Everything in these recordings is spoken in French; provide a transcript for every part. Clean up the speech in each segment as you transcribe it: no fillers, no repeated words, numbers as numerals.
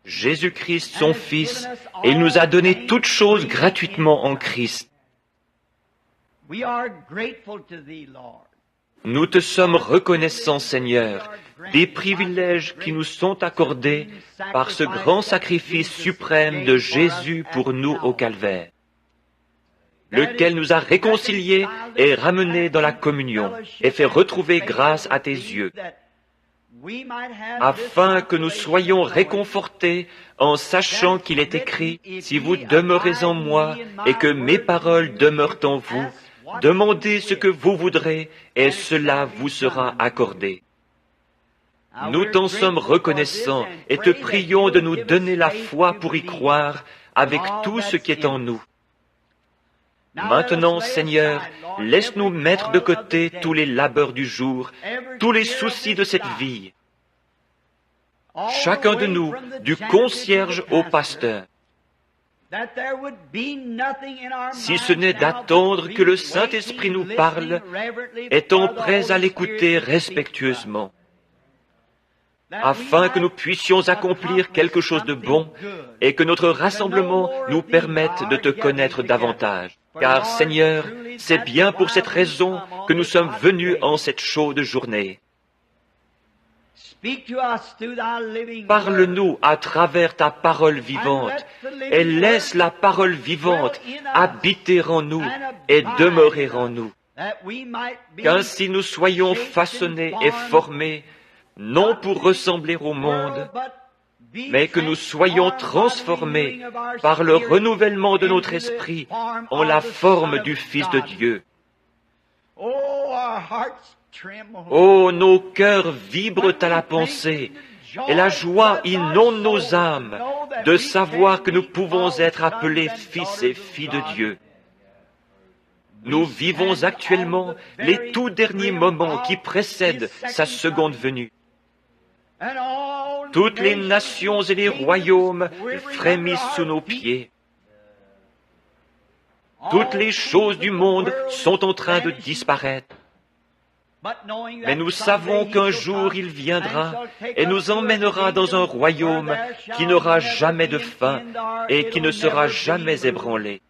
Jésus-Christ, son Fils, et il nous a donné toutes choses gratuitement en Christ. Nous te sommes reconnaissants, Seigneur, des privilèges qui nous sont accordés par ce grand sacrifice suprême de Jésus pour nous au calvaire, lequel nous a réconciliés et ramenés dans la communion et fait retrouver grâce à tes yeux, afin que nous soyons réconfortés en sachant qu'il est écrit « Si vous demeurez en moi et que mes paroles demeurent en vous, demandez ce que vous voudrez et cela vous sera accordé. » Nous t'en sommes reconnaissants et te prions de nous donner la foi pour y croire avec tout ce qui est en nous. Maintenant, Seigneur, laisse-nous mettre de côté tous les labeurs du jour, tous les soucis de cette vie. Chacun de nous, du concierge au pasteur, si ce n'est d'attendre que le Saint-Esprit nous parle, étant prêts à l'écouter respectueusement, afin que nous puissions accomplir quelque chose de bon et que notre rassemblement nous permette de te connaître davantage. Car, Seigneur, c'est bien pour cette raison que nous sommes venus en cette chaude journée. Parle-nous à travers ta parole vivante et laisse la parole vivante habiter en nous et demeurer en nous, qu'ainsi nous soyons façonnés et formés, non pour ressembler au monde, mais que nous soyons transformés par le renouvellement de notre esprit en la forme du Fils de Dieu. Oh, nos cœurs vibrent à la pensée, et la joie inonde nos âmes de savoir que nous pouvons être appelés fils et filles de Dieu. Nous vivons actuellement les tout derniers moments qui précèdent sa seconde venue. Toutes les nations et les royaumes frémissent sous nos pieds. Toutes les choses du monde sont en train de disparaître. Mais nous savons qu'un jour il viendra et nous emmènera dans un royaume qui n'aura jamais de fin et qui ne sera jamais ébranlé.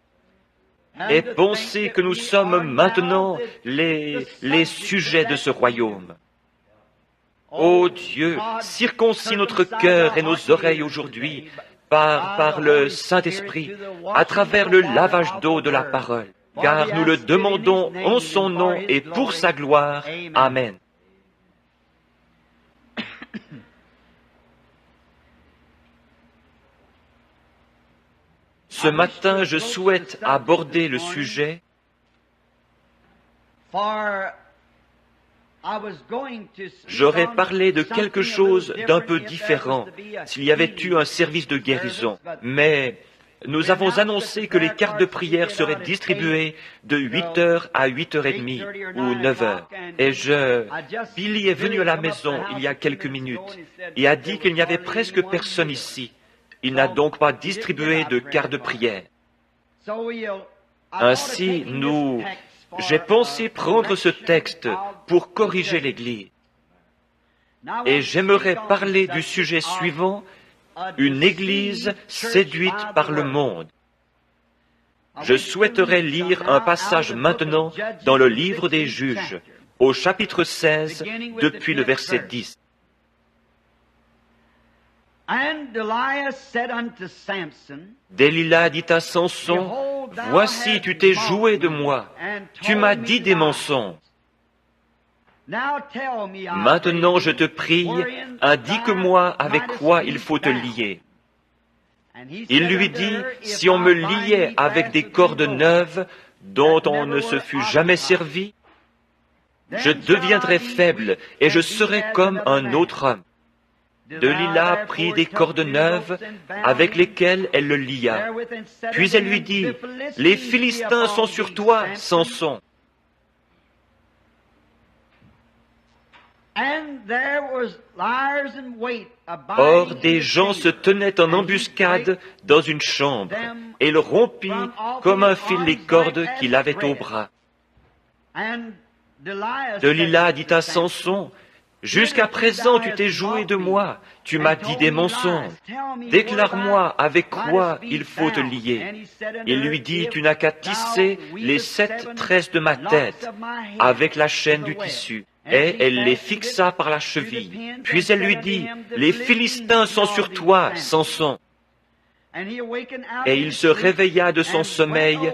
Et pensez que nous sommes maintenant les sujets de ce royaume. Ô Dieu, circoncis notre cœur et nos oreilles aujourd'hui par le Saint-Esprit, à travers le lavage d'eau de la parole, car nous le demandons en son nom et pour sa gloire. Amen. Ce matin, je souhaite aborder le sujet J'aurais parlé de quelque chose d'un peu différent s'il y avait eu un service de guérison, mais nous avons annoncé que les cartes de prière seraient distribuées de 8h à 8h30 ou 9h. Et Billy est venu à la maison il y a quelques minutes et a dit qu'il n'y avait presque personne ici. Il n'a donc pas distribué de cartes de prière. Ainsi, j'ai pensé prendre ce texte pour corriger l'Église. Et j'aimerais parler du sujet suivant, une Église séduite par le monde. Je souhaiterais lire un passage maintenant dans le livre des Juges, au chapitre 16, depuis le verset 10. Delilah dit à Samson, « Voici, tu t'es joué de moi, tu m'as dit des mensonges. Maintenant, je te prie, indique-moi avec quoi il faut te lier. » Il lui dit, « Si on me liait avec des cordes neuves dont on ne se fût jamais servi, je deviendrais faible et je serais comme un autre homme. » Delilah prit des cordes neuves avec lesquelles elle le lia. Puis elle lui dit, « Les Philistins sont sur toi, Samson. » Or, des gens se tenaient en embuscade dans une chambre, et il rompit comme un fil les cordes qu'il avait au bras. Delilah dit à Samson, « Jusqu'à présent, tu t'es joué de moi, tu m'as dit des mensonges. Déclare-moi avec quoi il faut te lier. Il lui dit, tu n'as qu'à tisser les 7 tresses de ma tête avec la chaîne du tissu. Et elle les fixa par la cheville. Puis elle lui dit, les Philistins sont sur toi, Samson. Et il se réveilla de son sommeil,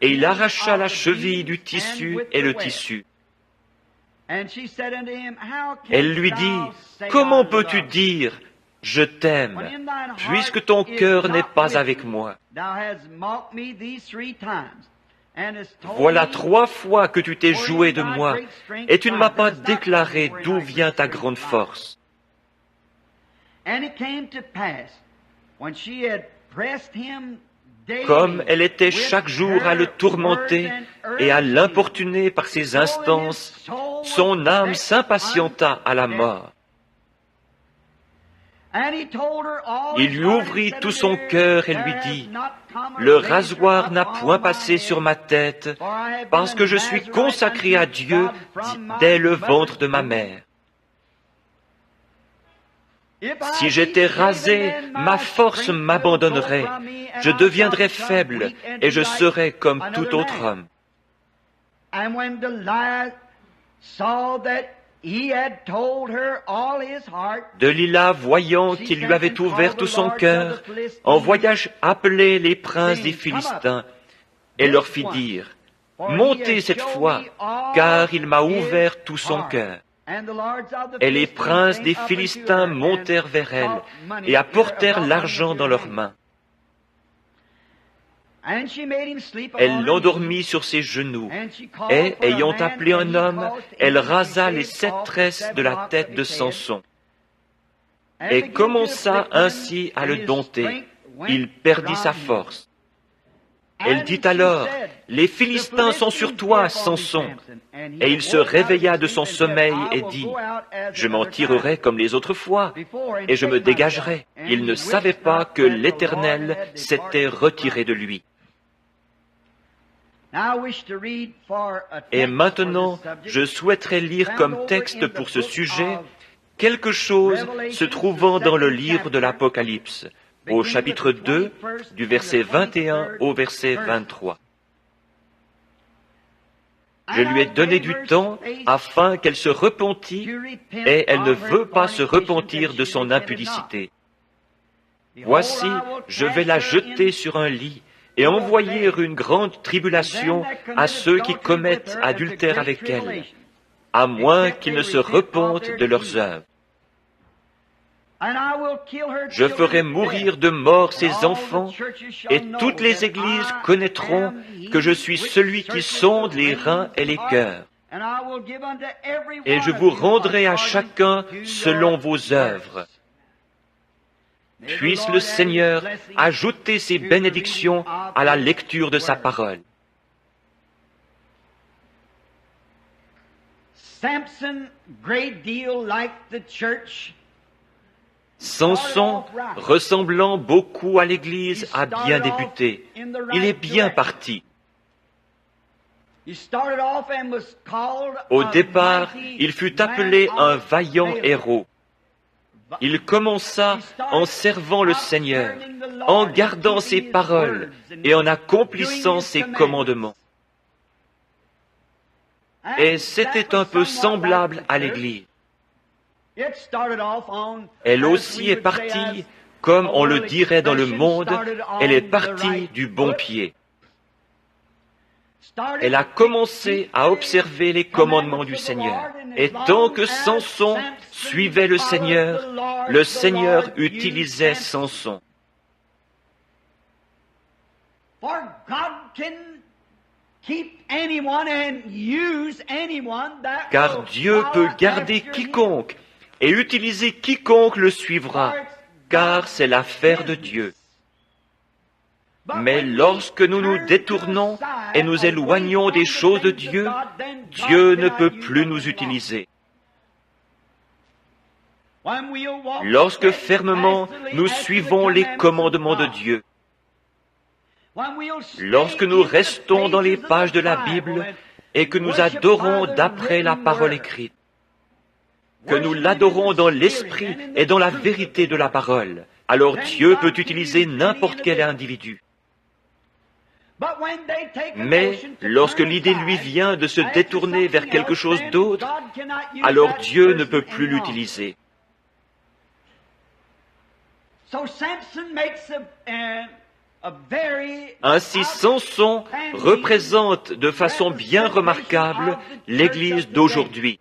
et il arracha la cheville du tissu et le tissu. Elle lui dit, comment peux-tu dire, je t'aime, puisque ton cœur n'est pas avec moi? Voilà 3 fois que tu t'es joué de moi, et tu ne m'as pas déclaré d'où vient ta grande force. Comme elle était chaque jour à le tourmenter et à l'importuner par ses instances, son âme s'impatienta à la mort. Il lui ouvrit tout son cœur et lui dit, « Le rasoir n'a point passé sur ma tête, parce que je suis consacré à Dieu dès le ventre de ma mère. Si j'étais rasé, ma force m'abandonnerait, je deviendrais faible et je serais comme tout autre homme. » Delilah, voyant qu'il lui avait ouvert tout son cœur, envoya appeler les princes des Philistins et leur fit dire, « Montez cette fois, car il m'a ouvert tout son cœur. » Et les princes des Philistins montèrent vers elle et apportèrent l'argent dans leurs mains. Elle l'endormit sur ses genoux, et, ayant appelé un homme, elle rasa les 7 tresses de la tête de Samson, et commença ainsi à le dompter. Il perdit sa force. Elle dit alors, « Les Philistins sont sur toi, Samson. » Et il se réveilla de son sommeil et dit, « Je m'en tirerai comme les autres fois, et je me dégagerai. » Il ne savait pas que l'Éternel s'était retiré de lui. Et maintenant, je souhaiterais lire comme texte pour ce sujet quelque chose se trouvant dans le livre de l'Apocalypse, au chapitre 2, du verset 21 au verset 23. Je lui ai donné du temps afin qu'elle se repentît, et elle ne veut pas se repentir de son impudicité. Voici, je vais la jeter sur un lit et envoyer une grande tribulation à ceux qui commettent adultère avec elle, à moins qu'ils ne se repentent de leurs œuvres. Je ferai mourir de mort ses enfants, et toutes les églises connaîtront que je suis celui qui sonde les reins et les cœurs. Et je vous rendrai à chacun selon vos œuvres. Puisse le Seigneur ajouter ses bénédictions à la lecture de sa parole. Samson, ressemblant beaucoup à l'Église, a bien débuté. Il est bien parti. Au départ, il fut appelé un vaillant héros. Il commença en servant le Seigneur, en gardant ses paroles et en accomplissant ses commandements. Et c'était un peu semblable à l'Église. Elle aussi est partie, comme on le dirait dans le monde, elle est partie du bon pied. Elle a commencé à observer les commandements du Seigneur. Et tant que Samson suivait le Seigneur utilisait Samson. Car Dieu peut garder quiconque et utiliser quiconque le suivra, car c'est l'affaire de Dieu. Mais lorsque nous nous détournons et nous éloignons des choses de Dieu, Dieu ne peut plus nous utiliser. Lorsque fermement nous suivons les commandements de Dieu, lorsque nous restons dans les pages de la Bible et que nous adorons d'après la parole écrite, que nous l'adorons dans l'esprit et dans la vérité de la parole, alors Dieu peut utiliser n'importe quel individu. Mais lorsque l'idée lui vient de se détourner vers quelque chose d'autre, alors Dieu ne peut plus l'utiliser. Ainsi, Samson représente de façon bien remarquable l'Église d'aujourd'hui.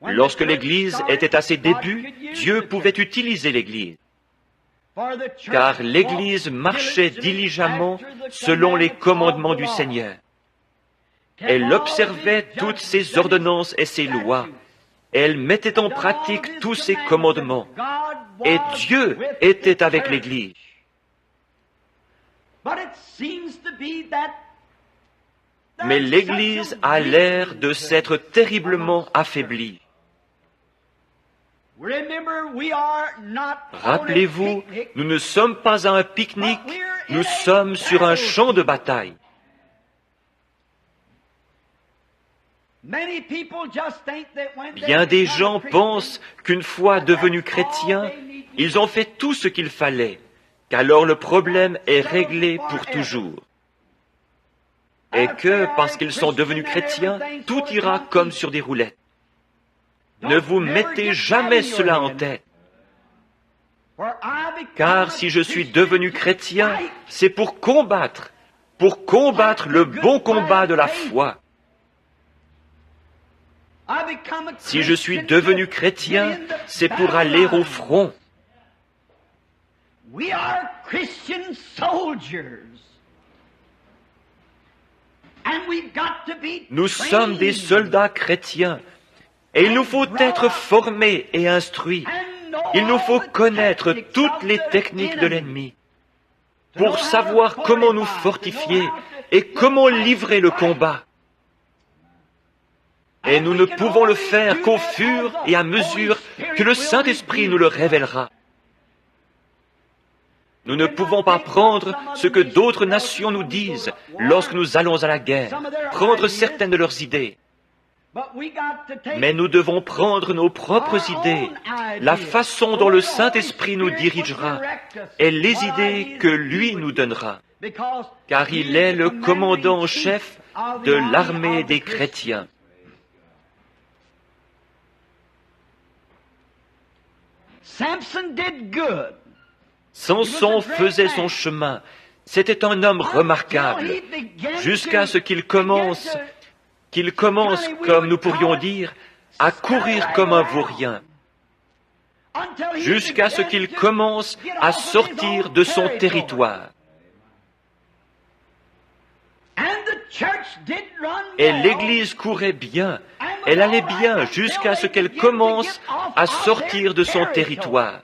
Lorsque l'Église était à ses débuts, Dieu pouvait utiliser l'Église, car l'Église marchait diligemment selon les commandements du Seigneur. Elle observait toutes ses ordonnances et ses lois. Elle mettait en pratique tous ses commandements. Et Dieu était avec l'Église. Mais l'Église a l'air de s'être terriblement affaiblie. Rappelez-vous, nous ne sommes pas à un pique-nique, nous sommes sur un champ de bataille. Bien des gens pensent qu'une fois devenus chrétiens, ils ont fait tout ce qu'il fallait, qu'alors le problème est réglé pour toujours. Et que, parce qu'ils sont devenus chrétiens, tout ira comme sur des roulettes. Ne vous mettez jamais cela en tête. Car si je suis devenu chrétien, c'est pour combattre le bon combat de la foi. Si je suis devenu chrétien, c'est pour aller au front. Nous sommes des soldats chrétiens. Et il nous faut être formés et instruits. Il nous faut connaître toutes les techniques de l'ennemi pour savoir comment nous fortifier et comment livrer le combat. Et nous ne pouvons le faire qu'au fur et à mesure que le Saint-Esprit nous le révélera. Nous ne pouvons pas prendre ce que d'autres nations nous disent lorsque nous allons à la guerre, prendre certaines de leurs idées. Mais nous devons prendre nos propres idées, la façon dont le Saint-Esprit nous dirigera et les idées que lui nous donnera, car il est le commandant en chef de l'armée des chrétiens. Samson faisait son chemin. C'était un homme remarquable, jusqu'à ce qu'il commence, comme nous pourrions dire, à courir comme un vaurien, jusqu'à ce qu'il commence à sortir de son territoire. Et l'Église courait bien, elle allait bien jusqu'à ce qu'elle commence à sortir de son territoire.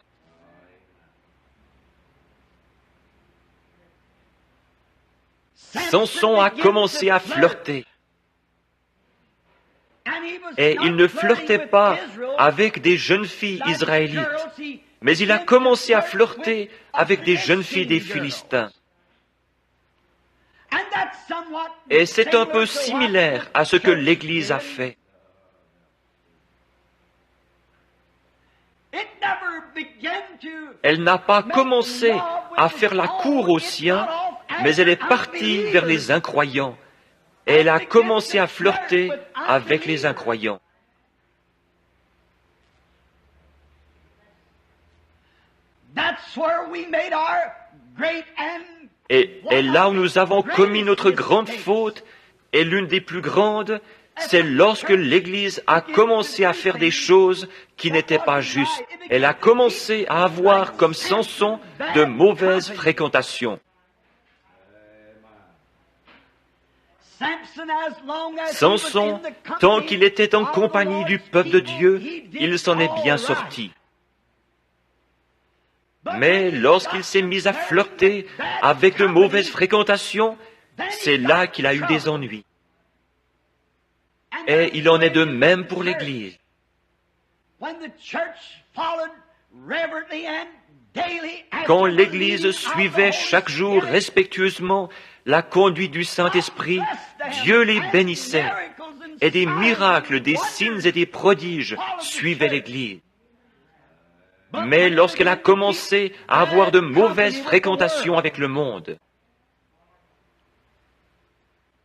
Samson a commencé à flirter. Et il ne flirtait pas avec des jeunes filles israélites, mais il a commencé à flirter avec des jeunes filles des Philistins. Et c'est un peu similaire à ce que l'Église a fait. Elle n'a pas commencé à faire la cour aux siens, mais elle est partie vers les incroyants. Et elle a commencé à flirter avec les incroyants. Et là où nous avons commis notre grande faute, et l'une des plus grandes, c'est lorsque l'Église a commencé à faire des choses qui n'étaient pas justes. Elle a commencé à avoir, comme Samson, de mauvaises fréquentations. Samson, tant qu'il était en compagnie du peuple de Dieu, il s'en est bien sorti. Mais lorsqu'il s'est mis à flirter avec de mauvaises fréquentations, c'est là qu'il a eu des ennuis. Et il en est de même pour l'Église. Quand l'Église suivait chaque jour respectueusement la conduite du Saint-Esprit, Dieu les bénissait. et des miracles, des signes et des prodiges suivaient l'Église. Mais lorsqu'elle a commencé à avoir de mauvaises fréquentations avec le monde,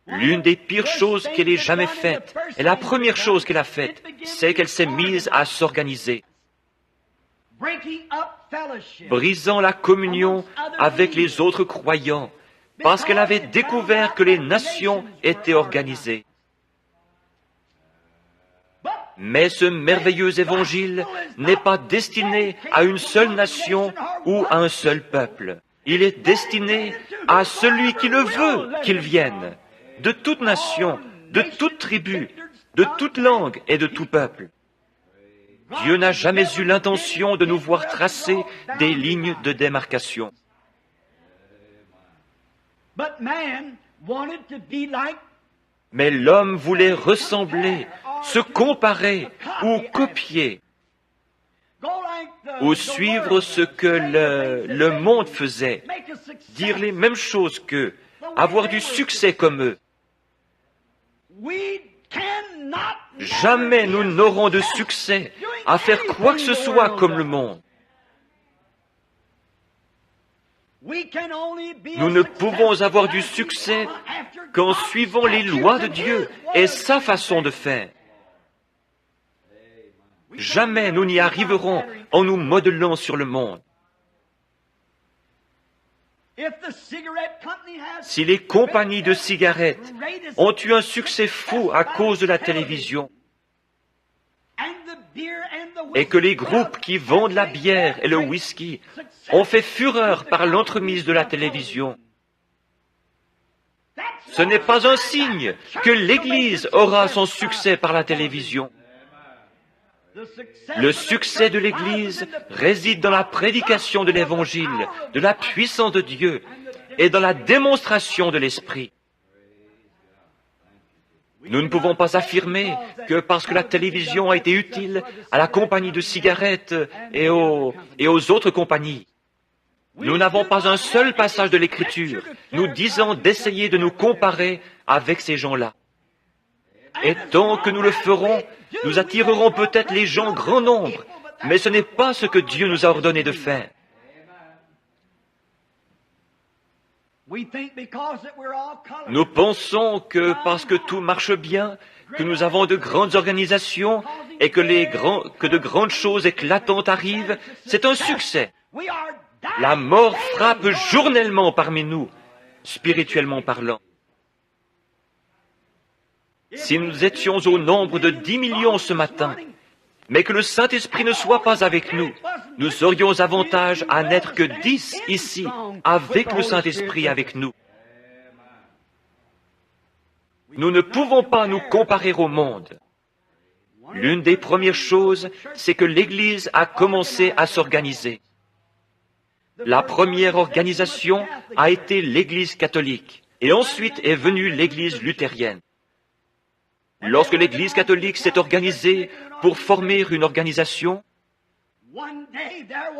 l'une des pires choses qu'elle ait jamais faites, et la première chose qu'elle a faite, c'est qu'elle s'est mise à s'organiser, brisant la communion avec les autres croyants, parce qu'elle avait découvert que les nations étaient organisées. Mais ce merveilleux évangile n'est pas destiné à une seule nation ou à un seul peuple. Il est destiné à celui qui le veut qu'il vienne, de toute nation, de toute tribu, de toute langue et de tout peuple. Dieu n'a jamais eu l'intention de nous voir tracer des lignes de démarcation. Mais l'homme voulait ressembler, se comparer ou copier, ou suivre ce que le monde faisait, dire les mêmes choses qu'eux, avoir du succès comme eux. Jamais nous n'aurons de succès à faire quoi que ce soit comme le monde. Nous ne pouvons avoir du succès qu'en suivant les lois de Dieu et sa façon de faire. Jamais nous n'y arriverons en nous modelant sur le monde. Si les compagnies de cigarettes ont eu un succès fou à cause de la télévision, et que les groupes qui vendent la bière et le whisky ont fait fureur par l'entremise de la télévision, ce n'est pas un signe que l'Église aura son succès par la télévision. Le succès de l'Église réside dans la prédication de l'Évangile, de la puissance de Dieu et dans la démonstration de l'Esprit. Nous ne pouvons pas affirmer que parce que la télévision a été utile à la compagnie de cigarettes et aux autres compagnies, nous n'avons pas un seul passage de l'Écriture nous disant d'essayer de nous comparer avec ces gens-là. Et tant que nous le ferons, nous attirerons peut-être les gens grand nombre, mais ce n'est pas ce que Dieu nous a ordonné de faire. Nous pensons que parce que tout marche bien, que nous avons de grandes organisations et que de grandes choses éclatantes arrivent, c'est un succès. La mort frappe journellement parmi nous, spirituellement parlant. Si nous étions au nombre de 10 millions ce matin, mais que le Saint-Esprit ne soit pas avec nous, nous aurions avantage à n'être que 10 ici, avec le Saint-Esprit avec nous. Nous ne pouvons pas nous comparer au monde. L'une des premières choses, c'est que l'Église a commencé à s'organiser. La première organisation a été l'Église catholique, et ensuite est venue l'Église luthérienne. Lorsque l'Église catholique s'est organisée pour former une organisation,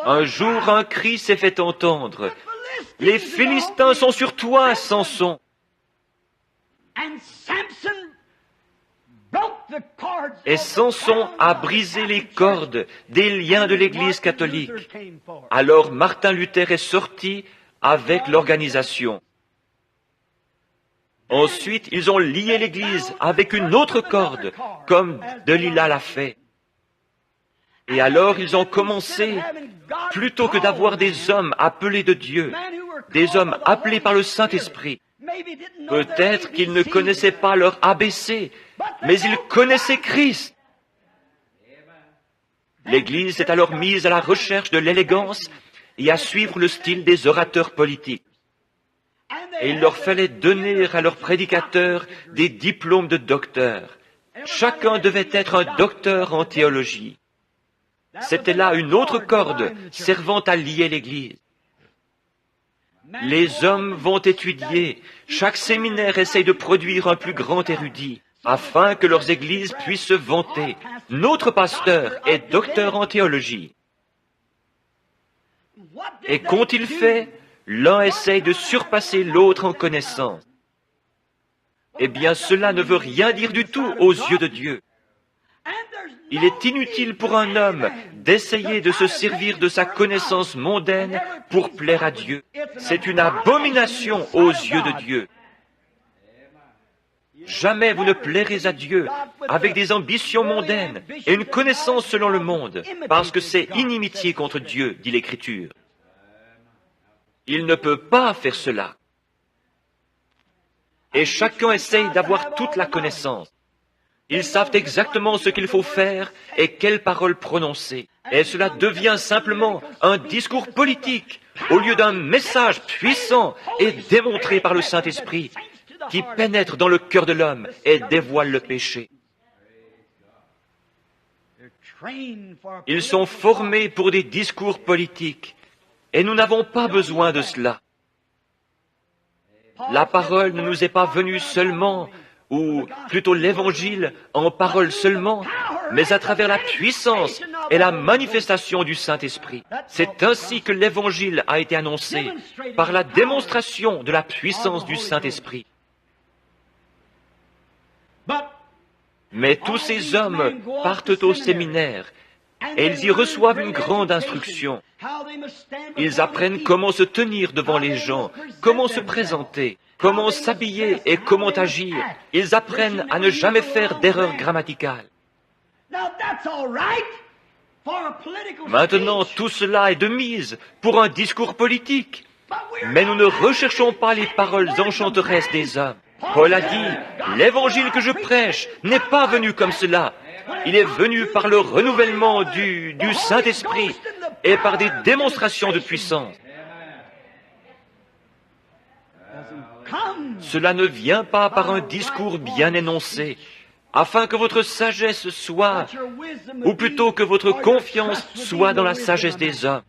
un jour un cri s'est fait entendre. « Les Philistins sont sur toi, Samson !» Et Samson a brisé les cordes des liens de l'Église catholique. Alors Martin Luther est sorti avec l'organisation. Ensuite, ils ont lié l'Église avec une autre corde, comme Delilah l'a fait. Et alors, ils ont commencé, plutôt que d'avoir des hommes appelés de Dieu, des hommes appelés par le Saint-Esprit. Peut-être qu'ils ne connaissaient pas leur ABC, mais ils connaissaient Christ. L'Église s'est alors mise à la recherche de l'élégance et à suivre le style des orateurs politiques. Et il leur fallait donner à leurs prédicateurs des diplômes de docteur. Chacun devait être un docteur en théologie. C'était là une autre corde servant à lier l'Église. Les hommes vont étudier. Chaque séminaire essaye de produire un plus grand érudit, afin que leurs églises puissent se vanter. Notre pasteur est docteur en théologie. Et qu'ont-ils fait? L'un essaye de surpasser l'autre en connaissance. eh bien cela ne veut rien dire du tout aux yeux de Dieu. Il est inutile pour un homme d'essayer de se servir de sa connaissance mondaine pour plaire à Dieu. C'est une abomination aux yeux de Dieu. Jamais vous ne plairez à Dieu avec des ambitions mondaines et une connaissance selon le monde, parce que c'est inimitié contre Dieu, dit l'Écriture. Il ne peut pas faire cela. Et chacun essaye d'avoir toute la connaissance. Ils savent exactement ce qu'il faut faire et quelles paroles prononcer. Et cela devient simplement un discours politique au lieu d'un message puissant et démontré par le Saint-Esprit qui pénètre dans le cœur de l'homme et dévoile le péché. Ils sont formés pour des discours politiques et nous n'avons pas besoin de cela. La parole ne nous est pas venue seulement, ou plutôt l'Évangile en parole seulement, mais à travers la puissance et la manifestation du Saint-Esprit. C'est ainsi que l'Évangile a été annoncé, par la démonstration de la puissance du Saint-Esprit. Mais tous ces hommes partent au séminaire et ils y reçoivent une grande instruction. Ils apprennent comment se tenir devant les gens, comment se présenter, comment s'habiller et comment agir. Ils apprennent à ne jamais faire d'erreur grammaticale. Maintenant, tout cela est de mise pour un discours politique. Mais nous ne recherchons pas les paroles enchanteresses des hommes. Paul a dit, l'évangile que je prêche n'est pas venu comme cela. Il est venu par le renouvellement du Saint-Esprit et par des démonstrations de puissance. Cela ne vient pas par un discours bien énoncé, afin que votre sagesse soit, ou plutôt que votre confiance soit dans la sagesse des hommes.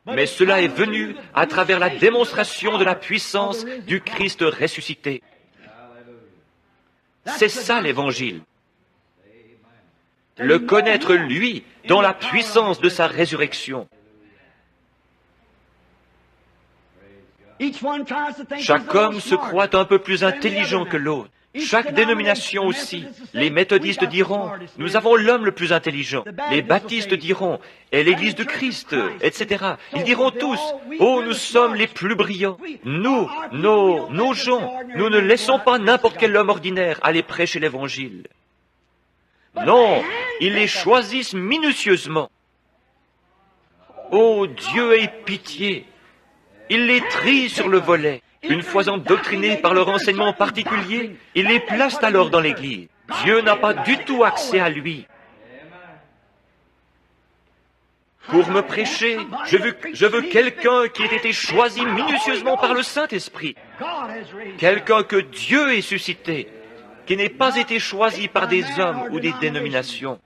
Mais cela est venu à travers la démonstration de la puissance du Christ ressuscité. C'est ça l'Évangile. Le connaître, lui, dans la puissance de sa résurrection. Chaque homme se croit un peu plus intelligent que l'autre. Chaque dénomination aussi. Les méthodistes diront, nous avons l'homme le plus intelligent. Les baptistes diront, et l'Église de Christ, etc. Ils diront tous, oh, nous sommes les plus brillants. Nous, nos gens, nous ne laissons pas n'importe quel homme ordinaire aller prêcher l'Évangile. Non, ils les choisissent minutieusement. Oh, Dieu ait pitié. Ils les trient sur le volet. Une fois endoctrinés par leur enseignement particulier, ils les placent alors dans l'Église. Dieu n'a pas du tout accès à lui. Pour me prêcher, je veux quelqu'un qui ait été choisi minutieusement par le Saint-Esprit. Quelqu'un que Dieu ait suscité, qui n'ait pas été choisi par des hommes ou des dénominations.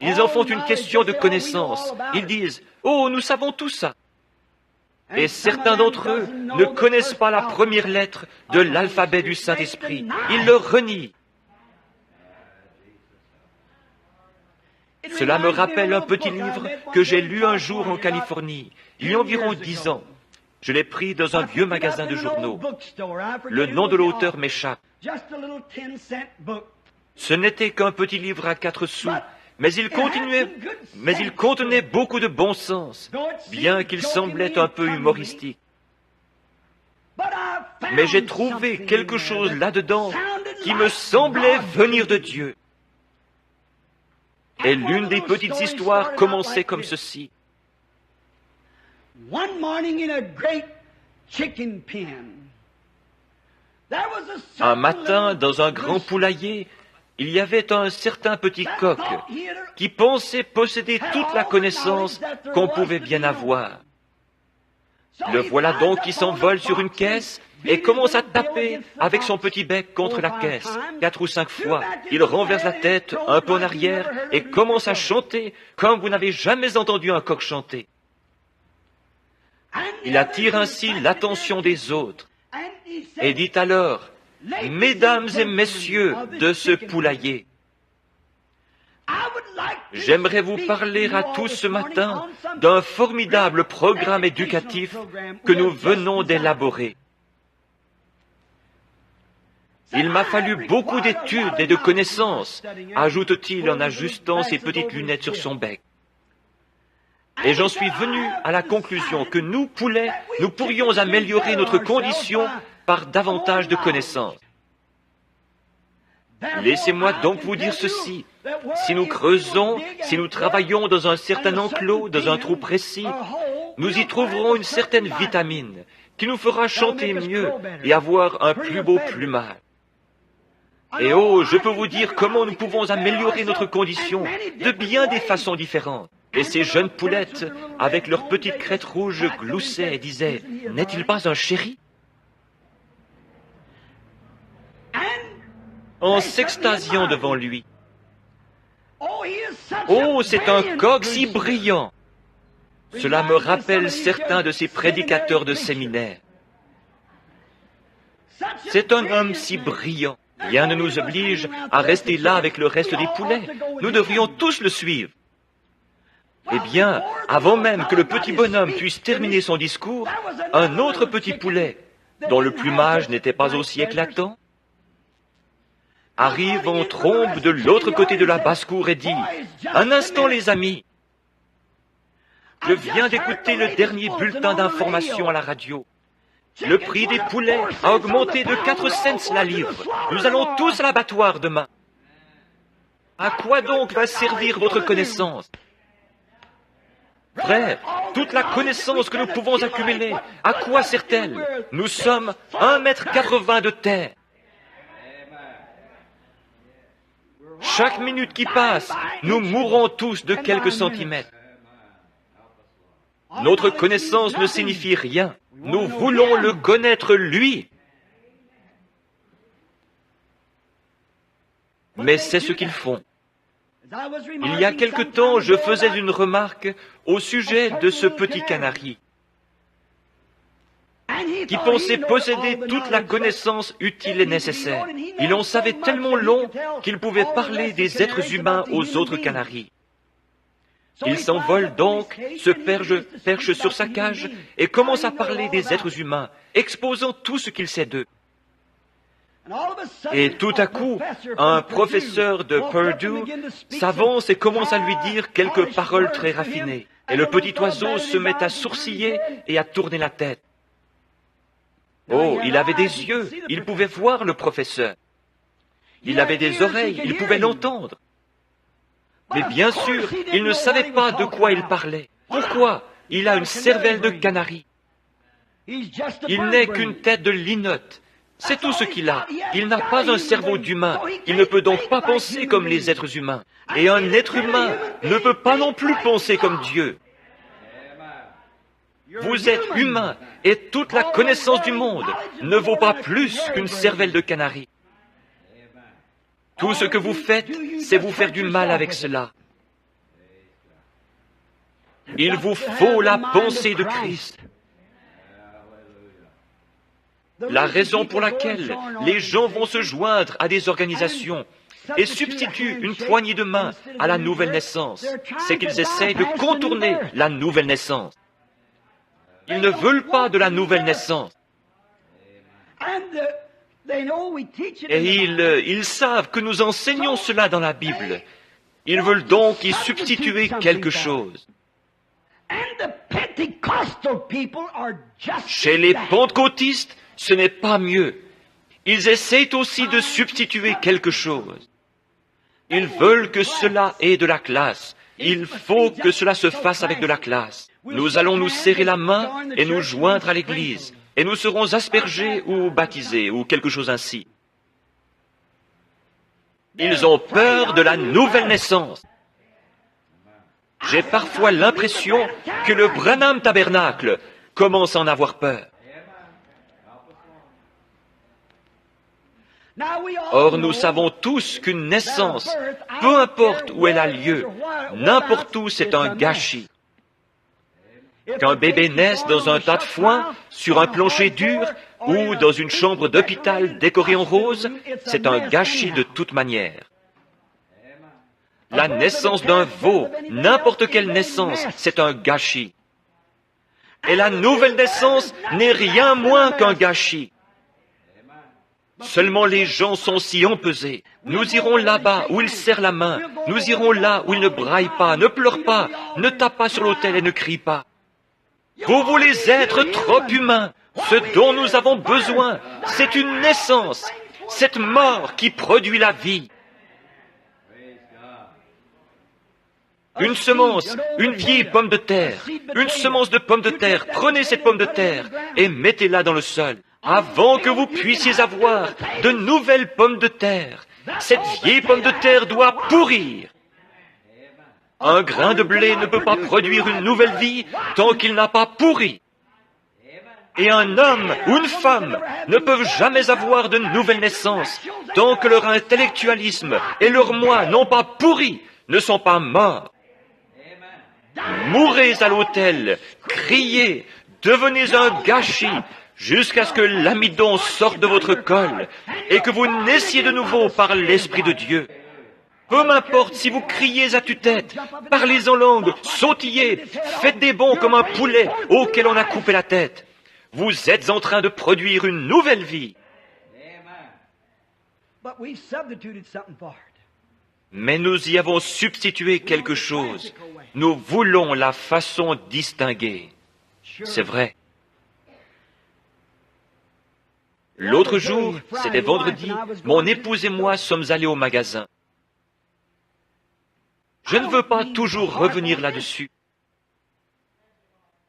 Ils en font une question de connaissance. Ils disent, oh, nous savons tout ça. Et certains d'entre eux ne connaissent pas la première lettre de l'alphabet du Saint-Esprit. Ils le renient. Cela me rappelle un petit livre que j'ai lu un jour en Californie, il y a environ 10 ans. Je l'ai pris dans un vieux magasin de journaux. Le nom de l'auteur m'échappe. Ce n'était qu'un petit livre à 4 sous, mais il contenait beaucoup de bon sens, bien qu'il semblait un peu humoristique. Mais j'ai trouvé quelque chose là-dedans qui me semblait venir de Dieu. Et l'une des petites histoires commençait comme ceci. Un matin, dans un grand poulailler, il y avait un certain petit coq qui pensait posséder toute la connaissance qu'on pouvait bien avoir. Le voilà donc qui s'envole sur une caisse et commence à taper avec son petit bec contre la caisse, 4 ou 5 fois. Il renverse la tête un peu en arrière et commence à chanter comme vous n'avez jamais entendu un coq chanter. Il attire ainsi l'attention des autres et dit alors, « Mesdames et messieurs de ce poulailler, J'aimerais vous parler à tous ce matin d'un formidable programme éducatif que nous venons d'élaborer. Il m'a fallu beaucoup d'études et de connaissances, ajoute-t-il en ajustant ses petites lunettes sur son bec. Et j'en suis venu à la conclusion que nous, poulets, nous pourrions améliorer notre condition par davantage de connaissances. Laissez-moi donc vous dire ceci. Si nous creusons, si nous travaillons dans un certain enclos, dans un trou précis, nous y trouverons une certaine vitamine qui nous fera chanter mieux et avoir un plus beau plumage. Et oh, je peux vous dire comment nous pouvons améliorer notre condition de bien des façons différentes. Et ces jeunes poulettes, avec leurs petites crêtes rouges, gloussaient et disaient, « N'est-il pas un chéri ?» En s'extasiant devant lui. Oh, c'est un coq si brillant! Cela me rappelle certains de ces prédicateurs de séminaire. C'est un homme si brillant. Rien ne nous oblige à rester là avec le reste des poulets. Nous devrions tous le suivre. Eh bien, avant même que le petit bonhomme puisse terminer son discours, un autre petit poulet, dont le plumage n'était pas aussi éclatant, arrive en trombe de l'autre côté de la basse-cour et dit, « Un instant, les amis, je viens d'écouter le dernier bulletin d'information à la radio. Le prix des poulets a augmenté de 4 cents la livre. Nous allons tous à l'abattoir demain. À quoi donc va servir votre connaissance? Frère, toute la connaissance que nous pouvons accumuler, à quoi sert-elle? Nous sommes 1,80 m de terre. Chaque minute qui passe, nous mourrons tous de quelques centimètres. Notre connaissance ne signifie rien. Nous voulons le connaître, lui. Mais c'est ce qu'ils font. Il y a quelque temps, je faisais une remarque au sujet de ce petit canari qui pensait posséder toute la connaissance utile et nécessaire. Il en savait tellement long qu'il pouvait parler des êtres humains aux autres canaris. Il s'envole donc, se perche sur sa cage et commence à parler des êtres humains, exposant tout ce qu'il sait d'eux. Et tout à coup, un professeur de Purdue s'avance et commence à lui dire quelques paroles très raffinées. Et le petit oiseau se met à sourciller et à tourner la tête. Oh, il avait des yeux, il pouvait voir le professeur. Il avait des oreilles, il pouvait l'entendre. Mais bien sûr, il ne savait pas de quoi il parlait. Pourquoi? Il a une cervelle de canari. Il n'est qu'une tête de linotte. C'est tout ce qu'il a. Il n'a pas un cerveau d'humain. Il ne peut donc pas penser comme les êtres humains. Et un être humain ne peut pas non plus penser comme Dieu. Vous êtes humain et toute la connaissance du monde ne vaut pas plus qu'une cervelle de canari. Tout ce que vous faites, c'est vous faire du mal avec cela. Il vous faut la pensée de Christ. La raison pour laquelle les gens vont se joindre à des organisations et substituent une poignée de main à la nouvelle naissance, c'est qu'ils essayent de contourner la nouvelle naissance. Ils ne veulent pas de la nouvelle naissance. Et ils savent que nous enseignons cela dans la Bible. Ils veulent donc y substituer quelque chose. Chez les pentecôtistes, ce n'est pas mieux. Ils essayent aussi de substituer quelque chose. Ils veulent que cela ait de la classe. Il faut que cela se fasse avec de la classe. Nous allons nous serrer la main et nous joindre à l'Église. Et nous serons aspergés ou baptisés ou quelque chose ainsi. Ils ont peur de la nouvelle naissance. J'ai parfois l'impression que le Branham Tabernacle commence à en avoir peur. Or, nous savons tous qu'une naissance, peu importe où elle a lieu, n'importe où, c'est un gâchis. Qu'un bébé naisse dans un tas de foin, sur un plancher dur, ou dans une chambre d'hôpital décorée en rose, c'est un gâchis de toute manière. La naissance d'un veau, n'importe quelle naissance, c'est un gâchis. Et la nouvelle naissance n'est rien moins qu'un gâchis. Seulement les gens sont si empesés. Nous irons là-bas où ils serrent la main. Nous irons là où ils ne braillent pas, ne pleurent pas, ne tapent pas sur l'autel et ne crient pas. Vous voulez être trop humain. Ce dont nous avons besoin, c'est une naissance, cette mort qui produit la vie. Une semence, une vieille pomme de terre, une semence de pomme de terre, prenez cette pomme de terre et mettez-la dans le sol, avant que vous puissiez avoir de nouvelles pommes de terre. Cette vieille pomme de terre doit pourrir. Un grain de blé ne peut pas produire une nouvelle vie tant qu'il n'a pas pourri. Et un homme ou une femme ne peuvent jamais avoir de nouvelle naissance tant que leur intellectualisme et leur moi n'ont pas pourri, ne sont pas morts. Mourez à l'autel, criez, devenez un gâchis, jusqu'à ce que l'amidon sorte de votre col et que vous naissiez de nouveau par l'Esprit de Dieu. Peu m'importe si vous criez à tue-tête, parlez en langue, sautillez, faites des bonds comme un poulet auquel on a coupé la tête. Vous êtes en train de produire une nouvelle vie. Mais nous y avons substitué quelque chose. Nous voulons la façon distinguée. C'est vrai. L'autre jour, c'était vendredi, mon épouse et moi sommes allés au magasin. Je ne veux pas toujours revenir là-dessus.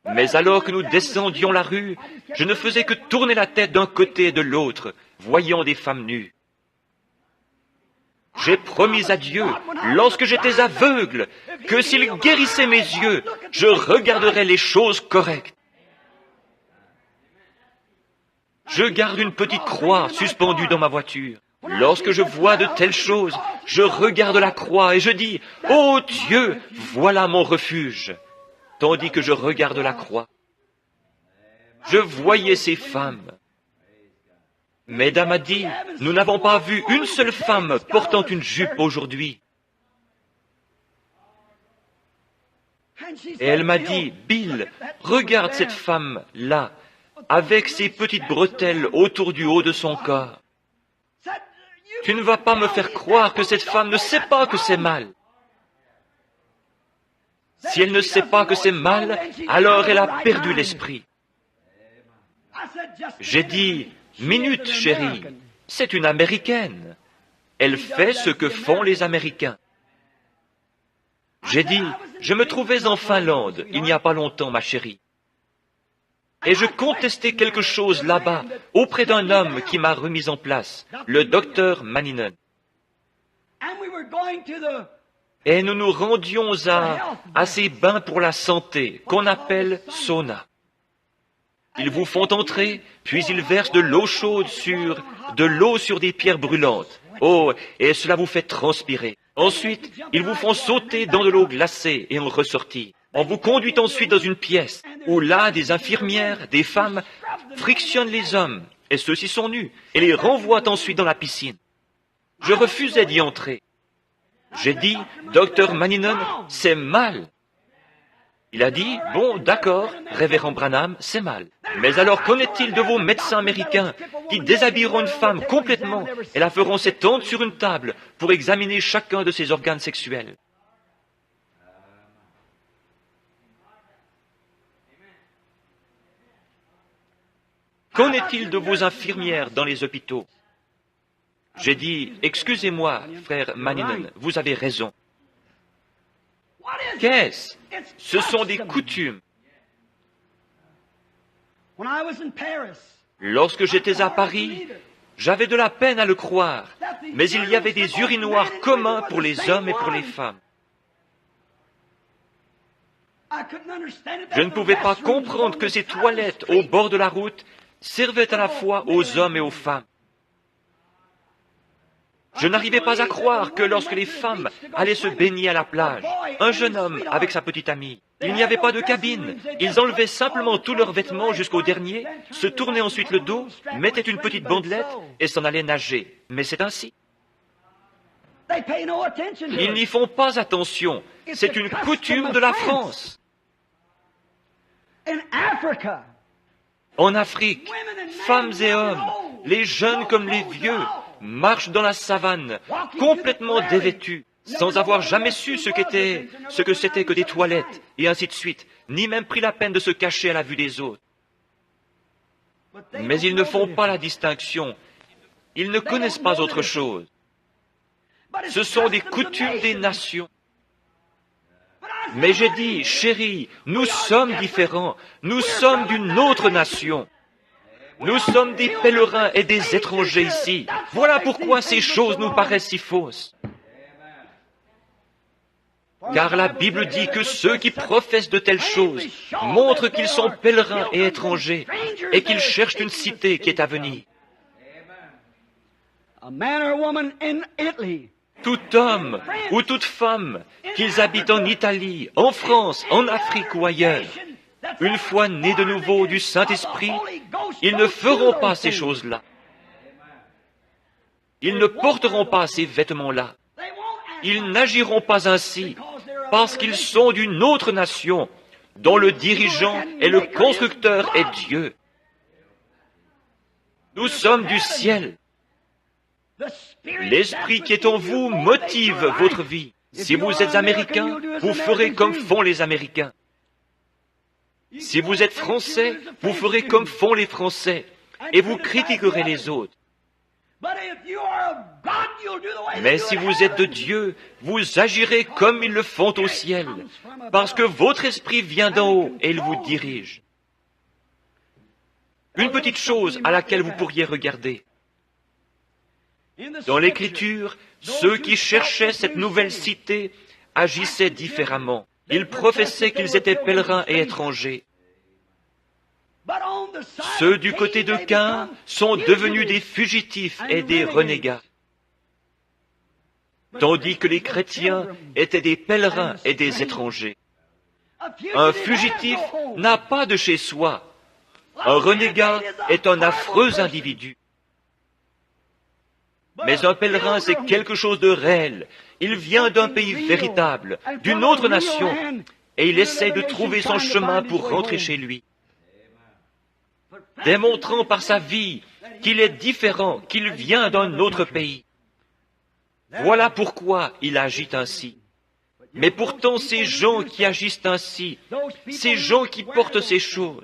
Mais alors que nous descendions la rue, je ne faisais que tourner la tête d'un côté et de l'autre, voyant des femmes nues. J'ai promis à Dieu, lorsque j'étais aveugle, que s'il guérissait mes yeux, je regarderais les choses correctes. Je garde une petite croix suspendue dans ma voiture. Lorsque je vois de telles choses, je regarde la croix et je dis, « Oh Dieu, voilà mon refuge !» Tandis que je regarde la croix. Je voyais ces femmes. Mesdames a dit, nous n'avons pas vu une seule femme portant une jupe aujourd'hui. Et elle m'a dit, Bill, regarde cette femme-là, avec ses petites bretelles autour du haut de son corps. Tu ne vas pas me faire croire que cette femme ne sait pas que c'est mal. Si elle ne sait pas que c'est mal, alors elle a perdu l'esprit. J'ai dit, minute, chérie, c'est une Américaine. Elle fait ce que font les Américains. J'ai dit, je me trouvais en Finlande, il n'y a pas longtemps, ma chérie. Et je contestais quelque chose là-bas, auprès d'un homme qui m'a remis en place, le docteur Manninen. Et nous nous rendions à ces bains pour la santé, qu'on appelle sauna. Ils vous font entrer, puis ils versent de l'eau chaude sur des pierres brûlantes. Oh, et cela vous fait transpirer. Ensuite, ils vous font sauter dans de l'eau glacée et en ressortir. On vous conduit ensuite dans une pièce où là, des infirmières, des femmes, frictionnent les hommes, et ceux-ci sont nus, et les renvoient ensuite dans la piscine. Je refusais d'y entrer. J'ai dit, Docteur Manninen, c'est mal. Il a dit, bon, d'accord, révérend Branham, c'est mal. Mais alors qu'en est-il de vos médecins américains qui déshabilleront une femme complètement et la feront s'étendre sur une table pour examiner chacun de ses organes sexuels? Qu'en est-il de vos infirmières dans les hôpitaux? J'ai dit, excusez-moi, frère Manninen, vous avez raison. Qu'est-ce? Ce sont des coutumes. Lorsque j'étais à Paris, j'avais de la peine à le croire, mais il y avait des urinoirs communs pour les hommes et pour les femmes. Je ne pouvais pas comprendre que ces toilettes au bord de la route servaient à la fois aux hommes et aux femmes. Je n'arrivais pas à croire que lorsque les femmes allaient se baigner à la plage, un jeune homme avec sa petite amie, il n'y avait pas de cabine. Ils enlevaient simplement tous leurs vêtements jusqu'au dernier, se tournaient ensuite le dos, mettaient une petite bandelette et s'en allaient nager. Mais c'est ainsi. Ils n'y font pas attention. C'est une coutume de la France. En Afrique, femmes et hommes, les jeunes comme les vieux, marchent dans la savane, complètement dévêtus, sans avoir jamais su ce que c'était que des toilettes, et ainsi de suite, ni même pris la peine de se cacher à la vue des autres. Mais ils ne font pas la distinction. Ils ne connaissent pas autre chose. Ce sont des coutumes des nations. Mais j'ai dit, chérie, nous sommes différents. Nous sommes d'une autre nation. Nous sommes des pèlerins et des étrangers ici. Voilà pourquoi ces choses nous paraissent si fausses. Car la Bible dit que ceux qui professent de telles choses montrent qu'ils sont pèlerins et étrangers et qu'ils cherchent une cité qui est à venir. Tout homme ou toute femme, qu'ils habitent en Italie, en France, en Afrique ou ailleurs, une fois nés de nouveau du Saint-Esprit, ils ne feront pas ces choses-là. Ils ne porteront pas ces vêtements-là. Ils n'agiront pas ainsi parce qu'ils sont d'une autre nation dont le dirigeant et le constructeur est Dieu. Nous sommes du ciel. L'Esprit qui est en vous motive votre vie. Si vous êtes Américain, vous ferez comme font les Américains. Si vous êtes Français, vous ferez comme font les Français, et vous critiquerez les autres. Mais si vous êtes de Dieu, vous agirez comme ils le font au ciel, parce que votre esprit vient d'en haut et il vous dirige. Une petite chose à laquelle vous pourriez regarder. Dans l'Écriture, ceux qui cherchaient cette nouvelle cité agissaient différemment. Ils professaient qu'ils étaient pèlerins et étrangers. Ceux du côté de Caïn sont devenus des fugitifs et des renégats. Tandis que les chrétiens étaient des pèlerins et des étrangers. Un fugitif n'a pas de chez soi. Un renégat est un affreux individu. Mais un pèlerin, c'est quelque chose de réel. Il vient d'un pays véritable, d'une autre nation, et il essaie de trouver son chemin pour rentrer chez lui, démontrant par sa vie qu'il est différent, qu'il vient d'un autre pays. Voilà pourquoi il agit ainsi. Mais pourtant, ces gens qui agissent ainsi, ces gens qui portent ces choses,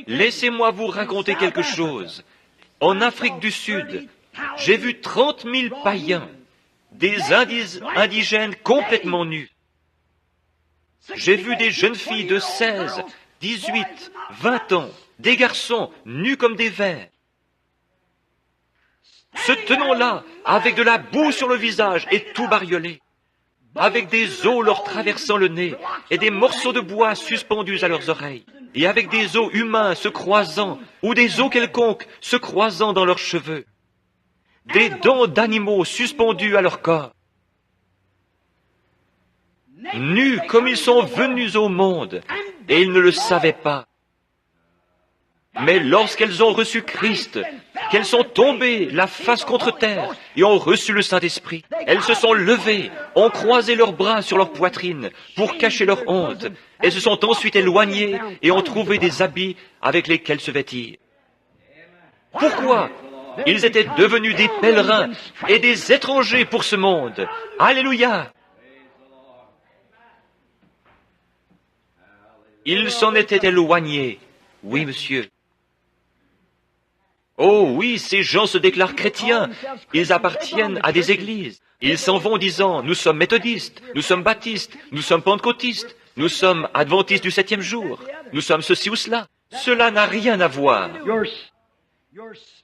laissez-moi vous raconter quelque chose. En Afrique du Sud, j'ai vu 30 000 païens, des indigènes complètement nus. J'ai vu des jeunes filles de 16, 18, 20 ans, des garçons nus comme des vers, se tenant là, avec de la boue sur le visage et tout bariolé, avec des os leur traversant le nez et des morceaux de bois suspendus à leurs oreilles, et avec des os humains se croisant, ou des os quelconques se croisant dans leurs cheveux, des dents d'animaux suspendus à leur corps, nus comme ils sont venus au monde, et ils ne le savaient pas. Mais lorsqu'elles ont reçu Christ, qu'elles sont tombées la face contre terre et ont reçu le Saint-Esprit, elles se sont levées, ont croisé leurs bras sur leur poitrine pour cacher leur honte, et se sont ensuite éloignées et ont trouvé des habits avec lesquels se vêtir. Pourquoi? Ils étaient devenus des pèlerins et des étrangers pour ce monde. Alléluia! Ils s'en étaient éloignés. Oui, monsieur. Oh oui, ces gens se déclarent chrétiens. Ils appartiennent à des églises. Ils s'en vont disant, nous sommes méthodistes, nous sommes baptistes, nous sommes pentecôtistes, nous sommes adventistes du 7e jour, nous sommes ceci ou cela. Cela n'a rien à voir.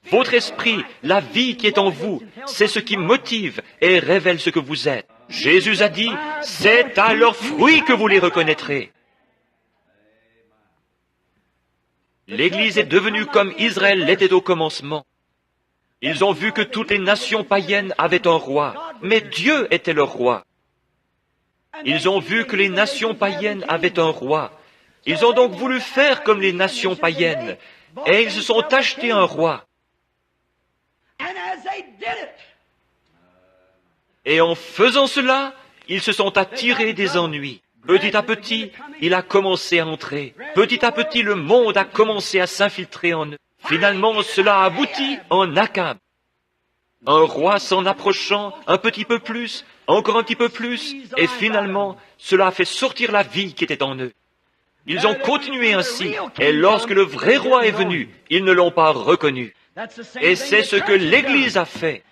Votre esprit, la vie qui est en vous, c'est ce qui motive et révèle ce que vous êtes. Jésus a dit, c'est à leurs fruits que vous les reconnaîtrez. L'Église est devenue comme Israël l'était au commencement. Ils ont vu que toutes les nations païennes avaient un roi, mais Dieu était leur roi. Ils ont vu que les nations païennes avaient un roi. Ils ont donc voulu faire comme les nations païennes, et ils se sont achetés un roi. Et en faisant cela, ils se sont attirés des ennuis. Petit à petit, il a commencé à entrer. Petit à petit, le monde a commencé à s'infiltrer en eux. Finalement, cela a abouti en Akab. Un roi s'en approchant un petit peu plus, encore un petit peu plus, et finalement, cela a fait sortir la vie qui était en eux. Ils ont continué ainsi, et lorsque le vrai roi est venu, ils ne l'ont pas reconnu. Et c'est ce que l'Église a fait.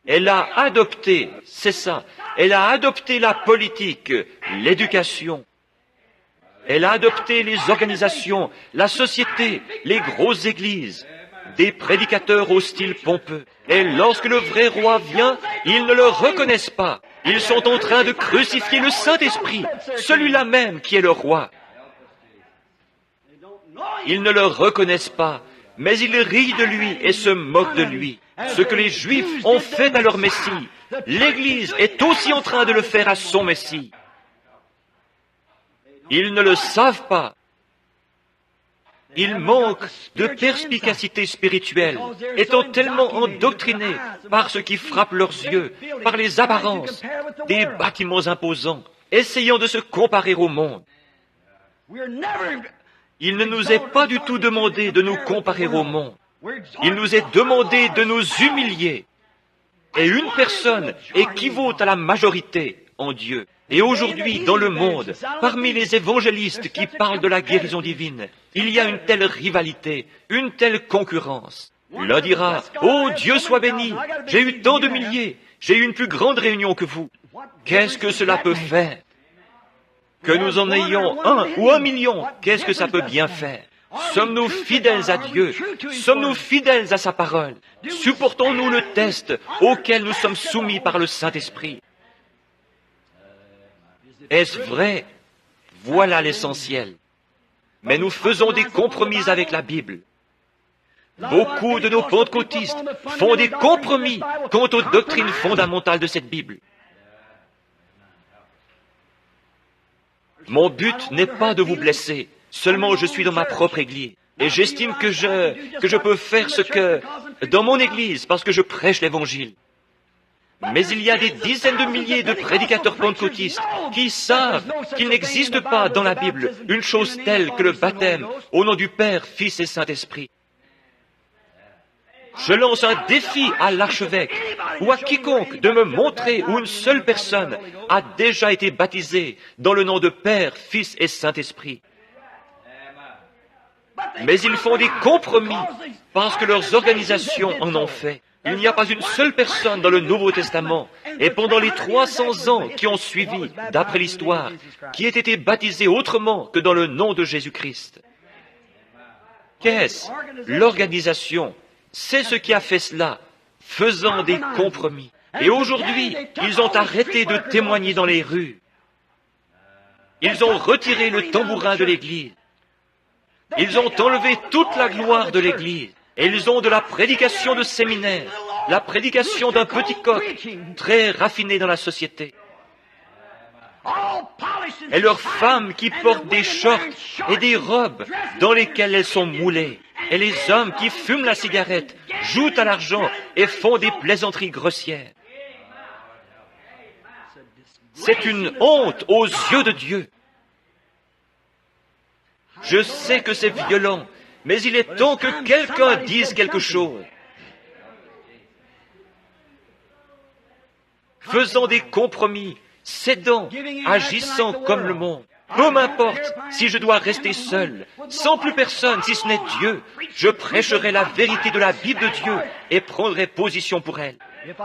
Elle a adopté, c'est ça, elle a adopté la politique, l'éducation. Elle a adopté les organisations, la société, les grosses églises, des prédicateurs au style pompeux. Et lorsque le vrai roi vient, ils ne le reconnaissent pas. Ils sont en train de crucifier le Saint-Esprit, celui-là même qui est le roi. Ils ne le reconnaissent pas, mais ils rient de lui et se moquent de lui. Ce que les Juifs ont fait à leur Messie, l'Église est aussi en train de le faire à son Messie. Ils ne le savent pas. Ils manquent de perspicacité spirituelle, étant tellement endoctrinés par ce qui frappe leurs yeux, par les apparences, des bâtiments imposants, essayant de se comparer au monde. Il ne nous est pas du tout demandé de nous comparer au monde. Il nous est demandé de nous humilier. Et une personne équivaut à la majorité en Dieu. Et aujourd'hui, dans le monde, parmi les évangélistes qui parlent de la guérison divine, il y a une telle rivalité, une telle concurrence. L'un dira, « Oh, Dieu soit béni, j'ai eu tant de milliers, j'ai eu une plus grande réunion que vous. » Qu'est-ce que cela peut faire? Que nous en ayons 1 ou 1 million, qu'est-ce que ça peut bien faire? Sommes-nous fidèles à Dieu? Sommes-nous fidèles à sa parole? Supportons-nous le test auquel nous sommes soumis par le Saint-Esprit? Est-ce vrai? Voilà l'essentiel. Mais nous faisons des compromis avec la Bible. Beaucoup de nos pentecôtistes font des compromis quant aux doctrines fondamentales de cette Bible. Mon but n'est pas de vous blesser, seulement je suis dans ma propre église. Et j'estime que je peux faire ce que dans mon église parce que je prêche l'évangile. Mais il y a des dizaines de milliers de prédicateurs pentecôtistes qui savent qu'il n'existe pas dans la Bible une chose telle que le baptême au nom du Père, Fils et Saint-Esprit. Je lance un défi à l'archevêque ou à quiconque de me montrer où une seule personne a déjà été baptisée dans le nom de Père, Fils et Saint-Esprit. Mais ils font des compromis parce que leurs organisations en ont fait. Il n'y a pas une seule personne dans le Nouveau Testament, et pendant les 300 ans qui ont suivi, d'après l'histoire, qui ait été baptisée autrement que dans le nom de Jésus-Christ. Qu'est-ce? L'organisation. C'est ce qui a fait cela, faisant des compromis. Et aujourd'hui, ils ont arrêté de témoigner dans les rues. Ils ont retiré le tambourin de l'Église. Ils ont enlevé toute la gloire de l'Église. Et ils ont de la prédication de séminaire, la prédication d'un petit coq, très raffiné dans la société. Et leurs femmes qui portent des shorts et des robes dans lesquelles elles sont moulées. Et les hommes qui fument la cigarette, jouent à l'argent et font des plaisanteries grossières. C'est une honte aux yeux de Dieu. Je sais que c'est violent, mais il est temps que quelqu'un dise quelque chose. Faisant des compromis, cédant, agissant comme le monde. Peu m'importe si je dois rester seul, sans plus personne si ce n'est Dieu, je prêcherai la vérité de la Bible de Dieu et prendrai position pour elle.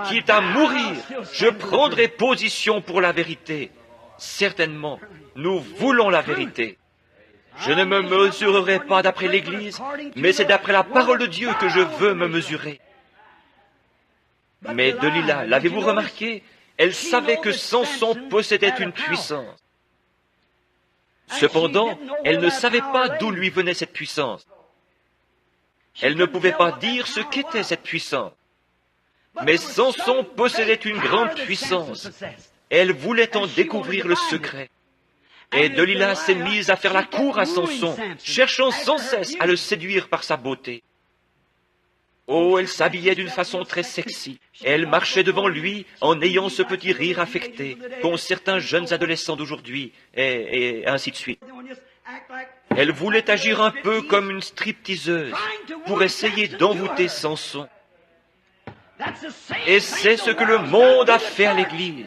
Quitte à mourir, je prendrai position pour la vérité. Certainement, nous voulons la vérité. Je ne me mesurerai pas d'après l'Église, mais c'est d'après la parole de Dieu que je veux me mesurer. Mais Delilah, l'avez-vous remarqué? Elle savait que Samson possédait une puissance. Cependant, elle ne savait pas d'où lui venait cette puissance. Elle ne pouvait pas dire ce qu'était cette puissance. Mais Samson possédait une grande puissance. Elle voulait en découvrir le secret. Et Delilah s'est mise à faire la cour à Samson, cherchant sans cesse à le séduire par sa beauté. Oh, elle s'habillait d'une façon très sexy. Elle marchait devant lui en ayant ce petit rire affecté qu'ont certains jeunes adolescents d'aujourd'hui, et ainsi de suite. Elle voulait agir un peu comme une stripteaseuse pour essayer d'envoûter Samson. Et c'est ce que le monde a fait à l'Église.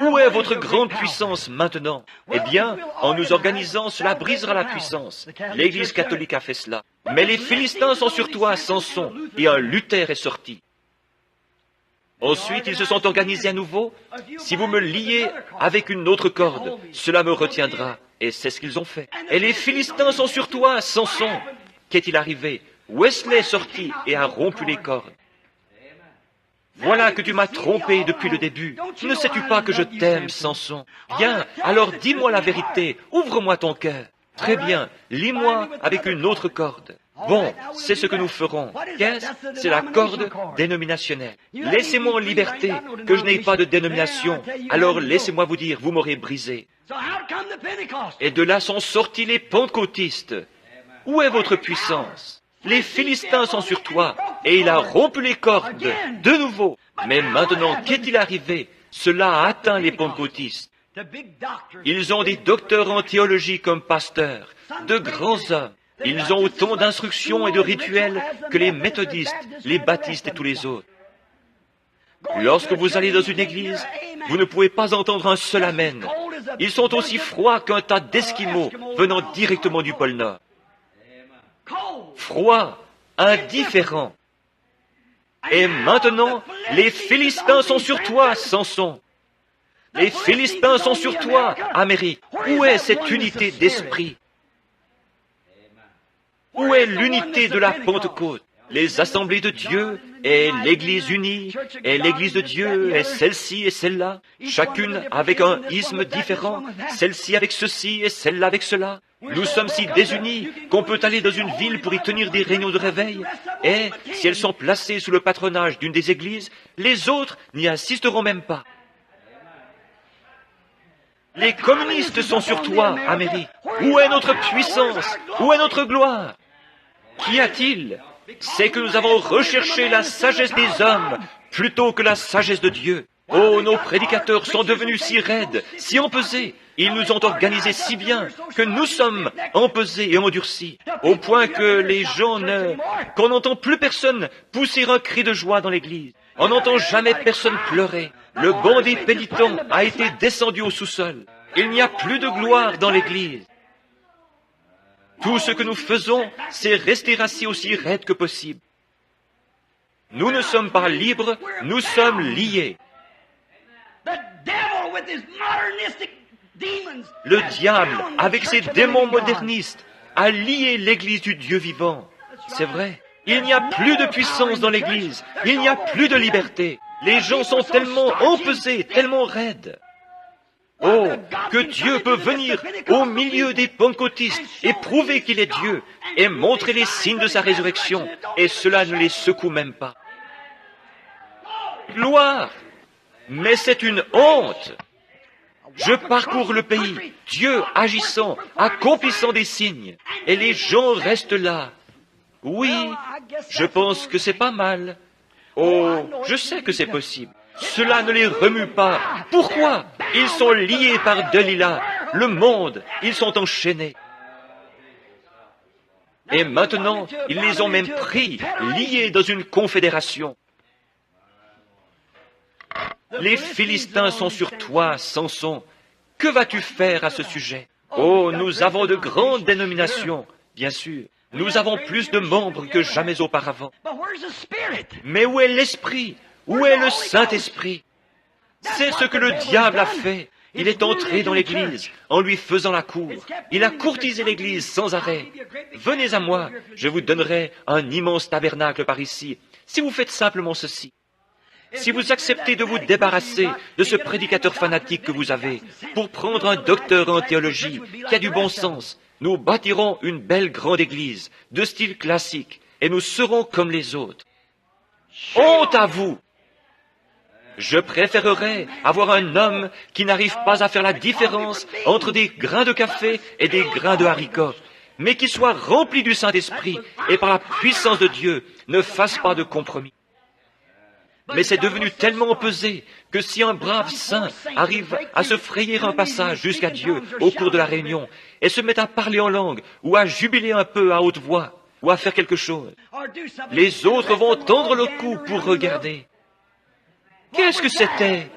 Où est votre grande puissance maintenant? Eh bien, en nous organisant, cela brisera la puissance. L'Église catholique a fait cela. Mais les Philistins sont sur toi, Samson, et un Luther est sorti. Ensuite, ils se sont organisés à nouveau. Si vous me liez avec une autre corde, cela me retiendra. Et c'est ce qu'ils ont fait. Et les Philistins sont sur toi, Samson. Qu'est-il arrivé? Wesley est sorti et a rompu les cordes. Voilà que tu m'as trompé depuis le début. Ne sais-tu pas que je t'aime, Samson? Bien, alors dis-moi la vérité. Ouvre-moi ton cœur. Très bien, lis-moi avec une autre corde. Bon, c'est ce que nous ferons. Qu'est-ce? C'est la corde dénominationnelle. Laissez-moi en liberté, que je n'ai pas de dénomination. Alors laissez-moi vous dire, vous m'aurez brisé. Et de là sont sortis les pentecôtistes. Où est votre puissance? Les Philistins sont sur toi, et il a rompu les cordes, de nouveau. Mais maintenant, qu'est-il arrivé? Cela a atteint les pentecôtistes. Ils ont des docteurs en théologie comme pasteurs, de grands hommes. Ils ont autant d'instructions et de rituels que les méthodistes, les baptistes et tous les autres. Lorsque vous allez dans une église, vous ne pouvez pas entendre un seul amen. Ils sont aussi froids qu'un tas d'Esquimaux venant directement du pôle Nord. Froid, indifférent. Et maintenant, les Philistins sont sur toi, Samson. Les Philistins sont sur toi, Amérique. Où est cette unité d'esprit? Où est l'unité de la Pentecôte? Les assemblées de Dieu et l'Église unie, et l'Église de Dieu et celle-ci et celle-là, chacune avec un isme différent, celle-ci avec ceci et celle-là avec cela. Nous sommes si désunis qu'on peut aller dans une ville pour y tenir des réunions de réveil, et si elles sont placées sous le patronage d'une des églises, les autres n'y assisteront même pas. Les communistes sont sur toi, Amérique. Où est notre puissance? Où est notre gloire? Qu'y a-t-il? C'est que nous avons recherché la sagesse des hommes plutôt que la sagesse de Dieu. Oh, nos prédicateurs sont devenus si raides, si empesés. Ils nous ont organisés si bien que nous sommes empesés et endurcis, au point que les gens qu'on n'entend plus personne pousser un cri de joie dans l'église. On n'entend jamais personne pleurer. Le banc des pénitents a été descendu au sous-sol. Il n'y a plus de gloire dans l'église. Tout ce que nous faisons, c'est rester assis aussi raide que possible. Nous ne sommes pas libres, nous sommes liés. Le diable, avec ses démons modernistes, a lié l'Église du Dieu vivant. C'est vrai. Il n'y a plus de puissance dans l'Église. Il n'y a plus de liberté. Les gens sont tellement empesés, tellement raides. Oh, que Dieu peut venir au milieu des pentecôtistes et prouver qu'il est Dieu et montrer les signes de sa résurrection, et cela ne les secoue même pas. Gloire! Mais c'est une honte! Je parcours le pays, Dieu agissant, accomplissant des signes, et les gens restent là. Oui, je pense que c'est pas mal. Oh, je sais que c'est possible. Cela ne les remue pas. Pourquoi? Ils sont liés par Delilah, le monde, ils sont enchaînés. Et maintenant, ils les ont même pris, liés dans une confédération. Les Philistins sont sur toi, Samson. Que vas-tu faire à ce sujet? Oh, nous avons de grandes dénominations, bien sûr. Nous avons plus de membres que jamais auparavant. Mais où est l'Esprit? Où est le Saint-Esprit? C'est ce que le diable a fait. Il est entré dans l'Église en lui faisant la cour. Il a courtisé l'Église sans arrêt. Venez à moi, je vous donnerai un immense tabernacle par ici, si vous faites simplement ceci. Si vous acceptez de vous débarrasser de ce prédicateur fanatique que vous avez, pour prendre un docteur en théologie qui a du bon sens, nous bâtirons une belle grande église, de style classique, et nous serons comme les autres. Honte à vous! Je préférerais avoir un homme qui n'arrive pas à faire la différence entre des grains de café et des grains de haricots, mais qui soit rempli du Saint-Esprit et par la puissance de Dieu ne fasse pas de compromis. Mais c'est devenu tellement empesé que si un brave saint arrive à se frayer un passage jusqu'à Dieu au cours de la réunion et se met à parler en langue ou à jubiler un peu à haute voix ou à faire quelque chose, les autres vont tendre le cou pour regarder. Qu'est-ce que c'était?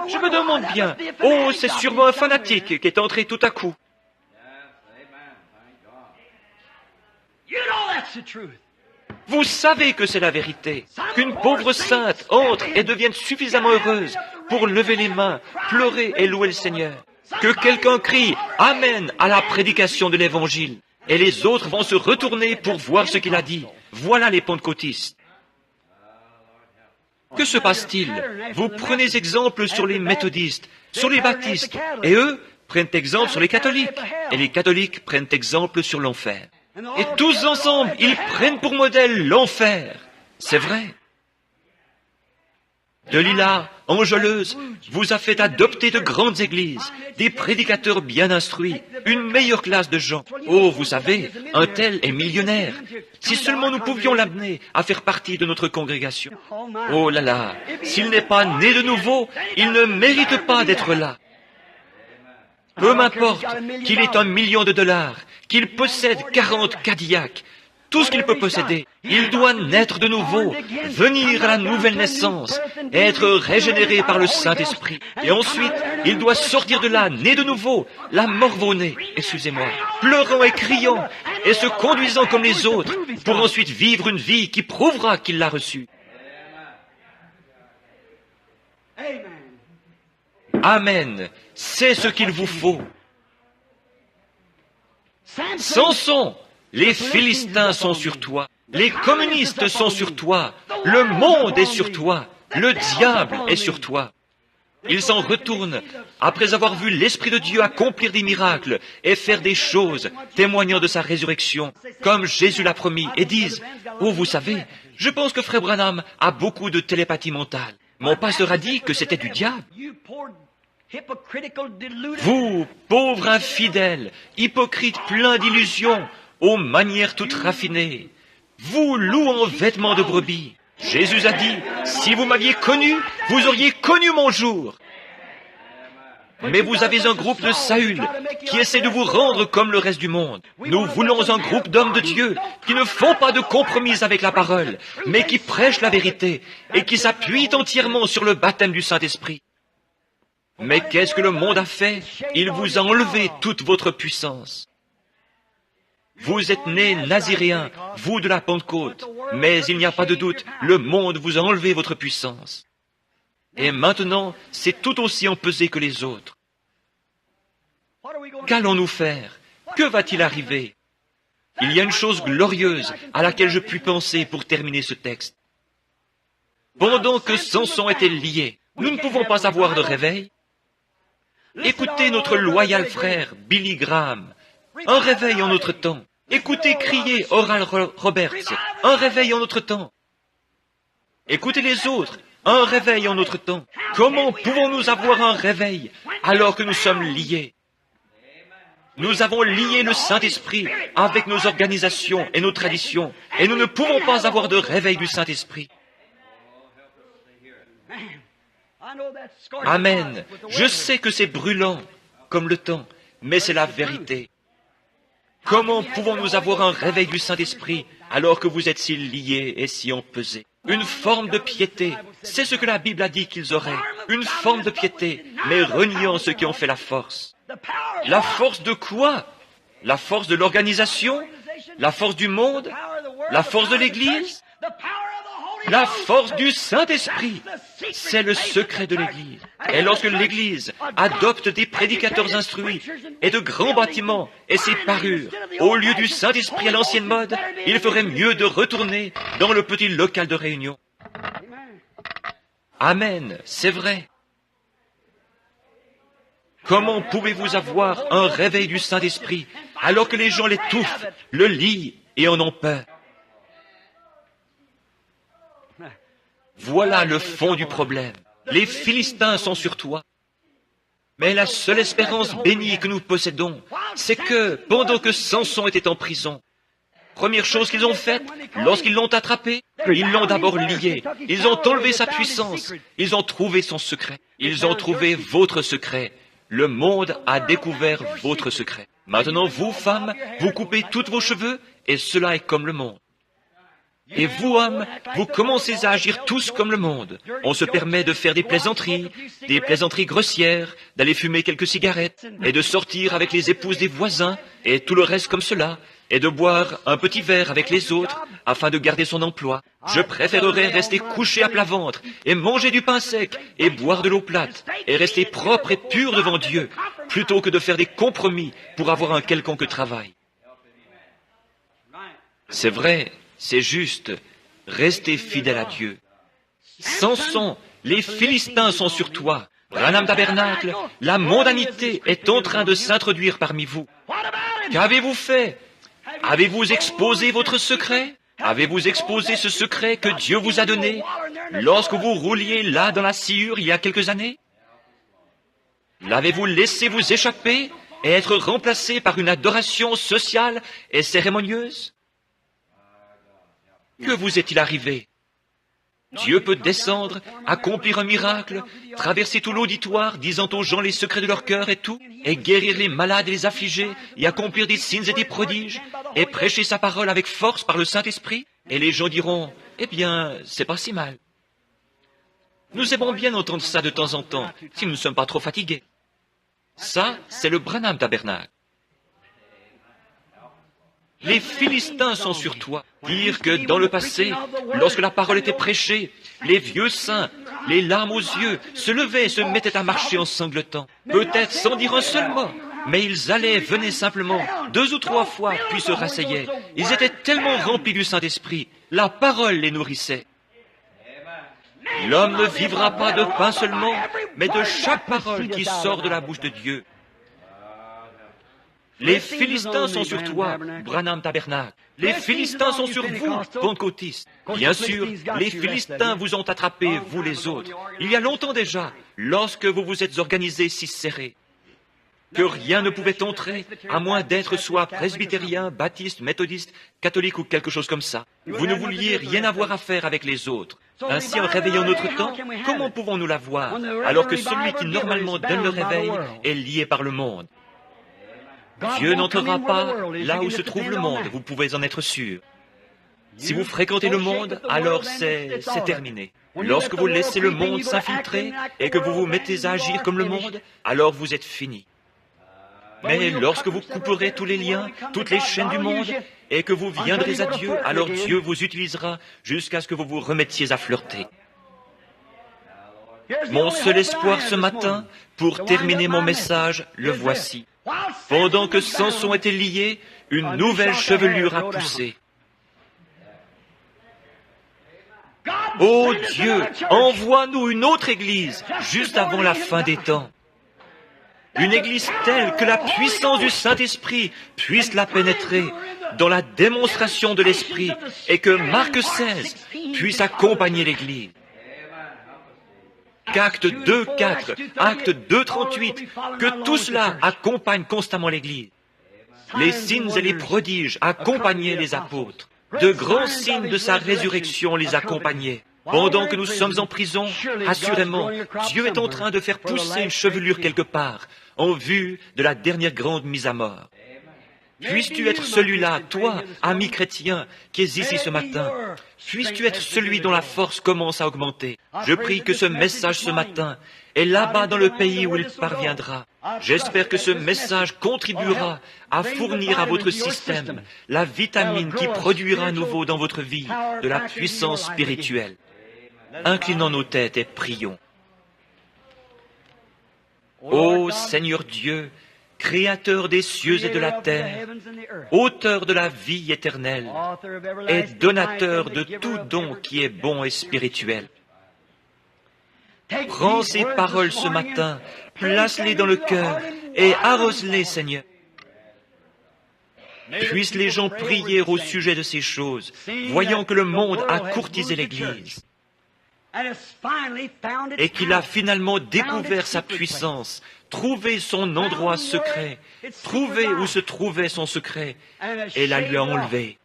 Je me demande bien. Oh, c'est sûrement un fanatique qui est entré tout à coup. Vous savez que c'est la vérité, qu'une pauvre sainte entre et devienne suffisamment heureuse pour lever les mains, pleurer et louer le Seigneur. Que quelqu'un crie « Amen » à la prédication de l'Évangile, et les autres vont se retourner pour voir ce qu'il a dit. Voilà les pentecôtistes. Que se passe-t-il? Vous prenez exemple sur les méthodistes, sur les baptistes, et eux prennent exemple sur les catholiques, et les catholiques prennent exemple sur l'enfer. Et tous ensemble, ils prennent pour modèle l'enfer. C'est vrai. Delilah, enjôleuse, vous a fait adopter de grandes églises, des prédicateurs bien instruits, une meilleure classe de gens. Oh, vous savez, un tel est millionnaire. Si seulement nous pouvions l'amener à faire partie de notre congrégation. Oh là là, s'il n'est pas né de nouveau, il ne mérite pas d'être là. Peu m'importe qu'il ait $1 million, qu'il possède 40 Cadillacs, tout ce qu'il peut posséder, il doit naître de nouveau, venir à la nouvelle naissance, être régénéré par le Saint-Esprit. Et ensuite, il doit sortir de là, né de nouveau, la morve-au-nez, excusez-moi, pleurant et criant, et se conduisant comme les autres, pour ensuite vivre une vie qui prouvera qu'il l'a reçue. Amen. C'est ce qu'il vous faut. Samson, les Philistins sont sur toi, les communistes sont sur toi, le monde est sur toi, le diable est sur toi. Ils s'en retournent après avoir vu l'Esprit de Dieu accomplir des miracles et faire des choses témoignant de sa résurrection, comme Jésus l'a promis, et disent « Oh, vous savez, je pense que Frère Branham a beaucoup de télépathie mentale. Mon pasteur a dit que c'était du diable. » Vous, pauvres infidèles, hypocrites pleins d'illusions, aux manières toutes raffinées, vous loups en vêtements de brebis. Jésus a dit, si vous m'aviez connu, vous auriez connu mon jour. Mais vous avez un groupe de Saül qui essaie de vous rendre comme le reste du monde. Nous voulons un groupe d'hommes de Dieu qui ne font pas de compromis avec la parole, mais qui prêchent la vérité et qui s'appuient entièrement sur le baptême du Saint-Esprit. Mais qu'est-ce que le monde a fait? Il vous a enlevé toute votre puissance. Vous êtes nés naziréens, vous de la Pentecôte, mais il n'y a pas de doute, le monde vous a enlevé votre puissance. Et maintenant, c'est tout aussi empesé que les autres. Qu'allons-nous faire? Que va-t-il arriver? Il y a une chose glorieuse à laquelle je puis penser pour terminer ce texte. Pendant que Samson était lié, nous ne pouvons pas avoir de réveil. Écoutez notre loyal frère Billy Graham, un réveil en notre temps. Écoutez crier Oral Roberts, un réveil en notre temps. Écoutez les autres, un réveil en notre temps. Comment pouvons-nous avoir un réveil alors que nous sommes liés? Nous avons lié le Saint-Esprit avec nos organisations et nos traditions, et nous ne pouvons pas avoir de réveil du Saint-Esprit. Amen. Je sais que c'est brûlant, comme le temps, mais c'est la vérité. Comment pouvons-nous avoir un réveil du Saint-Esprit alors que vous êtes si liés et si empesés? Une forme de piété, c'est ce que la Bible a dit qu'ils auraient. Une forme de piété, mais reniant ceux qui ont fait la force. La force de quoi? La force de l'organisation? La force du monde? La force de l'Église? La force du Saint-Esprit, c'est le secret de l'Église. Et lorsque l'Église adopte des prédicateurs instruits et de grands bâtiments et ses parures, au lieu du Saint-Esprit à l'ancienne mode, il ferait mieux de retourner dans le petit local de réunion. Amen, c'est vrai. Comment pouvez-vous avoir un réveil du Saint-Esprit alors que les gens l'étouffent, le lient et en ont peur? Voilà le fond du problème. Les Philistins sont sur toi. Mais la seule espérance bénie que nous possédons, c'est que, pendant que Samson était en prison, première chose qu'ils ont faite, lorsqu'ils l'ont attrapé, ils l'ont d'abord lié. Ils ont enlevé sa puissance. Ils ont trouvé son secret. Ils ont trouvé votre secret. Le monde a découvert votre secret. Maintenant, vous, femmes, vous coupez tous vos cheveux, et cela est comme le monde. Et vous, hommes, vous commencez à agir tous comme le monde. On se permet de faire des plaisanteries grossières, d'aller fumer quelques cigarettes, et de sortir avec les épouses des voisins, et tout le reste comme cela, et de boire un petit verre avec les autres, afin de garder son emploi. Je préférerais rester couché à plat ventre, et manger du pain sec, et boire de l'eau plate, et rester propre et pur devant Dieu, plutôt que de faire des compromis pour avoir un quelconque travail. C'est vrai, c'est juste, restez fidèle à Dieu. Samson, les Philistins sont sur toi. Branham Tabernacle, la mondanité est en train de s'introduire parmi vous. Qu'avez-vous fait? Avez-vous exposé votre secret? Avez-vous exposé ce secret que Dieu vous a donné lorsque vous rouliez là dans la sciure il y a quelques années? L'avez-vous laissé vous échapper et être remplacé par une adoration sociale et cérémonieuse? Que vous est-il arrivé? Dieu peut descendre, accomplir un miracle, traverser tout l'auditoire, disant aux gens les secrets de leur cœur et tout, et guérir les malades et les affligés, et accomplir des signes et des prodiges, et prêcher sa parole avec force par le Saint-Esprit, et les gens diront, eh bien, c'est pas si mal. Nous aimons bien entendre ça de temps en temps, si nous ne sommes pas trop fatigués. Ça, c'est le Branham Tabernacle. Les Philistins sont sur toi. Dire que dans le passé, lorsque la parole était prêchée, les vieux saints, les larmes aux yeux, se levaient et se mettaient à marcher en sanglotant. Peut-être sans dire un seul mot, mais ils allaient, venaient simplement, 2 ou 3 fois, puis se rasseyaient. Ils étaient tellement remplis du Saint-Esprit, la parole les nourrissait. L'homme ne vivra pas de pain seulement, mais de chaque parole qui sort de la bouche de Dieu. Les Philistins sont sur toi, Branham Tabernacle. Les Philistins sont sur vous, pentecôtistes. Bien sûr, les Philistins vous ont attrapé, vous les autres. Il y a longtemps déjà, lorsque vous vous êtes organisés si serrés, que rien ne pouvait entrer, à moins d'être soit presbytérien, baptiste, méthodiste, catholique ou quelque chose comme ça. Vous ne vouliez rien avoir à faire avec les autres. Ainsi, en réveillant notre temps, comment pouvons-nous l'avoir, alors que celui qui normalement donne le réveil est lié par le monde? Dieu n'entrera pas là où se trouve le monde, vous pouvez en être sûr. Si vous fréquentez le monde, alors c'est terminé. Lorsque vous laissez le monde s'infiltrer et que vous vous mettez à agir comme le monde, alors vous êtes fini. Mais lorsque vous couperez tous les liens, toutes les chaînes du monde, et que vous viendrez à Dieu, alors Dieu vous utilisera jusqu'à ce que vous vous remettiez à flirter. Mon seul espoir ce matin, pour terminer mon message, le voici. Pendant que Samson était lié, une nouvelle chevelure a poussé. Ô Dieu, envoie-nous une autre église, juste avant la fin des temps. Une église telle que la puissance du Saint-Esprit puisse la pénétrer dans la démonstration de l'Esprit et que Marc 16 puisse accompagner l'église. Qu'Acte 2:4, Acte 2:38, que tout cela accompagne constamment l'Église. Les signes et les prodiges accompagnaient les apôtres. De grands signes de sa résurrection les accompagnaient. Pendant que nous sommes en prison, assurément, Dieu est en train de faire pousser une chevelure quelque part, en vue de la dernière grande mise à mort. Puisses-tu être celui-là, toi, ami chrétien, qui es ici ce matin. Puisses-tu être celui dont la force commence à augmenter. Je prie que ce message ce matin est là-bas dans le pays où il parviendra. J'espère que ce message contribuera à fournir à votre système la vitamine qui produira à nouveau dans votre vie de la puissance spirituelle. Inclinons nos têtes et prions. Ô Seigneur Dieu, Créateur des cieux et de la terre, auteur de la vie éternelle et donateur de tout don qui est bon et spirituel. Prends ces paroles ce matin, place-les dans le cœur et arrose-les, Seigneur. Puissent les gens prier au sujet de ces choses, voyant que le monde a courtisé l'Église. et qu'il a finalement découvert sa puissance, trouvé son endroit secret, trouvé où se trouvait son secret, et la lui a enlevé.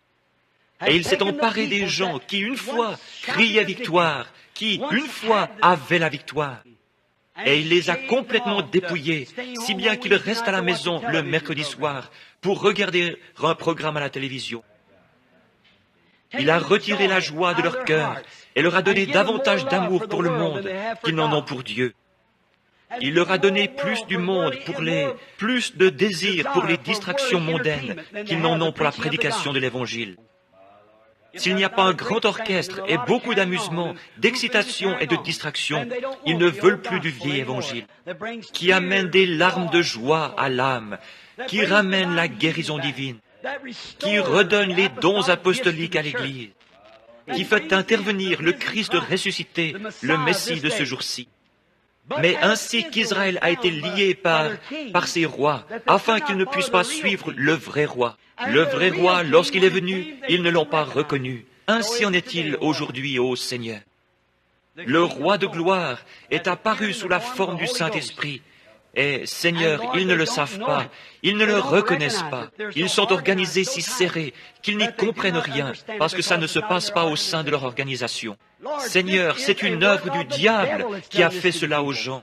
Et il s'est emparé des gens qui, une fois, criaient victoire, qui, une fois, avaient la victoire. Et il les a complètement dépouillés, si bien qu'ils restent à la maison le mercredi soir pour regarder un programme à la télévision. Il a retiré la joie de leur cœur et leur a donné davantage d'amour pour le monde qu'ils n'en ont pour Dieu. Il leur a donné plus du monde plus de désir pour les distractions mondaines qu'ils n'en ont pour la prédication de l'Évangile. S'il n'y a pas un grand orchestre et beaucoup d'amusement, d'excitation et de distraction, ils ne veulent plus du vieil Évangile, qui amène des larmes de joie à l'âme, qui ramène la guérison divine, qui redonne les dons apostoliques à l'Église, qui fait intervenir le Christ ressuscité, le Messie de ce jour-ci. Mais ainsi qu'Israël a été lié par ses rois, afin qu'ils ne puissent pas suivre le vrai roi. Le vrai roi, lorsqu'il est venu, ils ne l'ont pas reconnu. Ainsi en est-il aujourd'hui, ô Seigneur. Le roi de gloire est apparu sous la forme du Saint-Esprit. Et, Seigneur, ils ne le savent pas, ils ne le reconnaissent pas. Ils sont organisés si serrés qu'ils n'y comprennent rien, parce que ça ne se passe pas au sein de leur organisation. Seigneur, c'est une œuvre du diable qui a fait cela aux gens.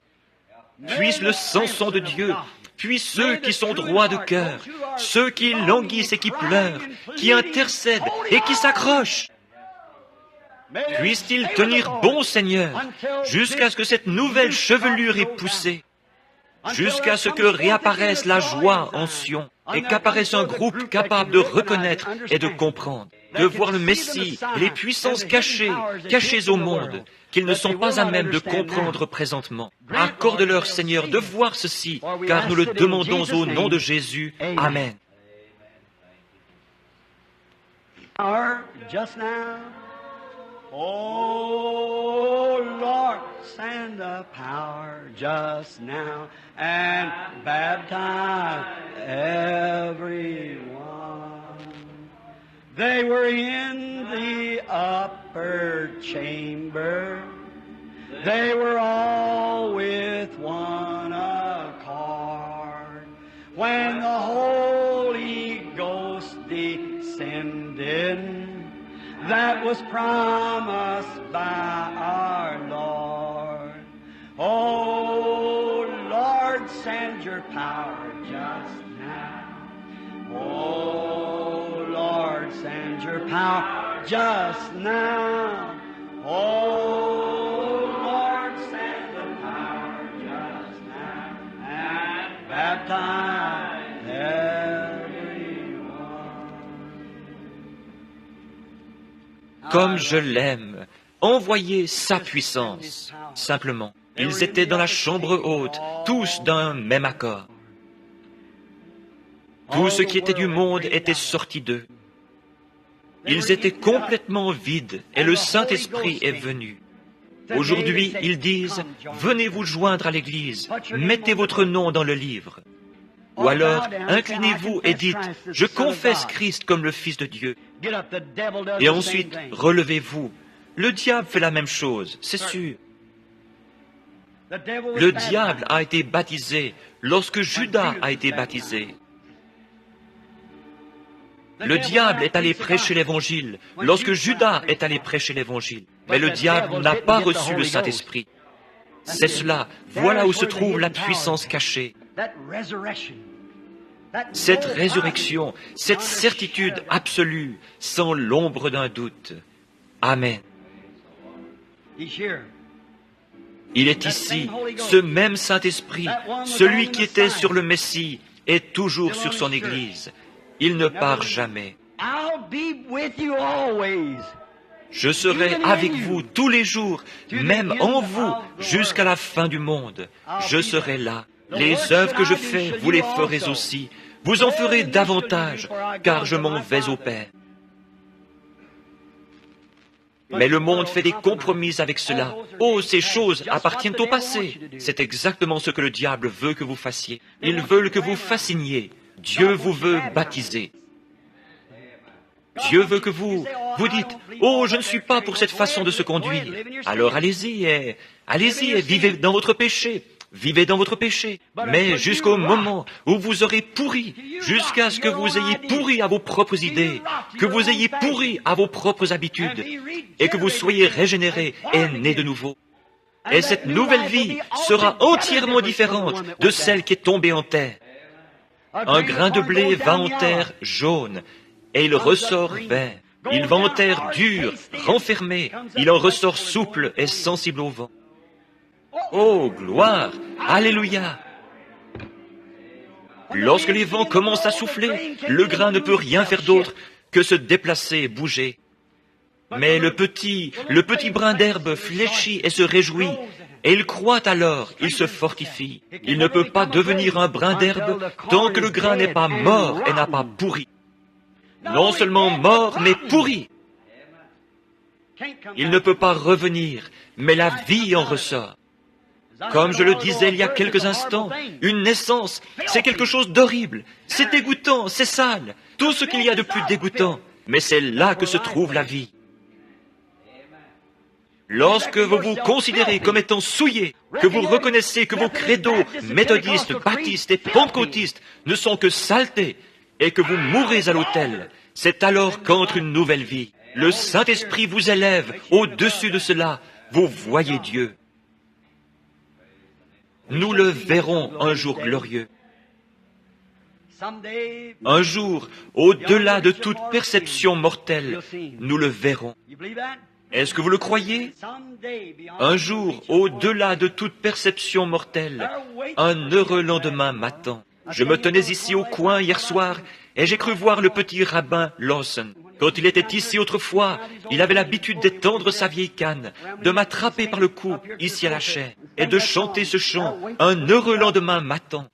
Puisse le Samson de Dieu, puisse ceux qui sont droits de cœur, ceux qui languissent et qui pleurent, qui intercèdent et qui s'accrochent, puissent-ils tenir bon, Seigneur, jusqu'à ce que cette nouvelle chevelure ait poussé, jusqu'à ce que réapparaisse la joie en Sion et qu'apparaisse un groupe capable de reconnaître et de comprendre, de voir le Messie et les puissances cachées au monde, qu'ils ne sont pas à même de comprendre présentement. Accorde-leur, Seigneur, de voir ceci, car nous le demandons au nom de Jésus. Amen. Oh Lord, send the power just now and baptize everyone. They were in the upper chamber. They were all with one accord. When the Holy Ghost descended, that was promised by our Lord. Oh, Lord, send your power just now. Oh, Lord, send your power just now. Oh, Lord, send the power just now and baptize everyone. Comme je l'aime, envoyez sa puissance. Simplement, ils étaient dans la chambre haute, tous d'un même accord. Tout ce qui était du monde était sorti d'eux. Ils étaient complètement vides et le Saint-Esprit est venu. Aujourd'hui, ils disent, venez vous joindre à l'Église, mettez votre nom dans le livre. Ou alors, inclinez-vous et dites, je confesse Christ comme le Fils de Dieu. Et ensuite, relevez-vous. Le diable fait la même chose, c'est sûr. Le diable a été baptisé lorsque Judas a été baptisé. Le diable est allé prêcher l'Évangile lorsque Judas est allé prêcher l'Évangile. Mais le diable n'a pas reçu le Saint-Esprit. C'est cela, voilà où se trouve la puissance cachée. Cette résurrection, cette certitude absolue, sans l'ombre d'un doute. Amen. Il est ici, ce même Saint-Esprit, celui qui était sur le Messie, est toujours sur son Église. Il ne part jamais. Je serai avec vous tous les jours, même en vous, jusqu'à la fin du monde. Je serai là. Les œuvres que je fais, vous les ferez aussi. Vous en ferez davantage, car je m'en vais au Père. Mais le monde fait des compromis avec cela. Oh, ces choses appartiennent au passé. C'est exactement ce que le diable veut que vous fassiez. Ils veulent que vous fasciniez. Dieu vous veut baptiser. Dieu veut que vous dites, « Oh, je ne suis pas pour cette façon de se conduire. » Alors allez-y et vivez dans votre péché. Vivez dans votre péché. Mais jusqu'au moment où vous aurez pourri, jusqu'à ce que vous ayez pourri à vos propres idées, que vous ayez pourri à vos propres habitudes, et que vous soyez régénérés et nés de nouveau. Et cette nouvelle vie sera entièrement différente de celle qui est tombée en terre. Un grain de blé va en terre jaune, et il ressort vert. Il va en terre dure, renfermée, il en ressort souple et sensible au vent. Oh, gloire! Alléluia! Lorsque les vents commencent à souffler, le grain ne peut rien faire d'autre que se déplacer et bouger. Mais le petit brin d'herbe fléchit et se réjouit, et il croît alors, il se fortifie. Il ne peut pas devenir un brin d'herbe tant que le grain n'est pas mort et n'a pas pourri. Non seulement mort, mais pourri. Il ne peut pas revenir, mais la vie en ressort. Comme je le disais il y a quelques instants, une naissance, c'est quelque chose d'horrible. C'est dégoûtant, c'est sale, tout ce qu'il y a de plus dégoûtant. Mais c'est là que se trouve la vie. Lorsque vous vous considérez comme étant souillé, que vous reconnaissez que vos credos méthodistes, baptistes et pentecôtistes ne sont que saleté, et que vous mourrez à l'autel, c'est alors qu'entre une nouvelle vie. Le Saint-Esprit vous élève au-dessus de cela. Vous voyez Dieu. Nous le verrons un jour glorieux. Un jour, au-delà de toute perception mortelle, nous le verrons. Est-ce que vous le croyez? Un jour, au-delà de toute perception mortelle, un heureux lendemain m'attend. Je me tenais ici au coin hier soir et j'ai cru voir le petit rabbin Lawson. Quand il était ici autrefois, il avait l'habitude d'étendre sa vieille canne, de m'attraper par le cou, ici à la chair, et de chanter ce chant. Un heureux lendemain m'attend.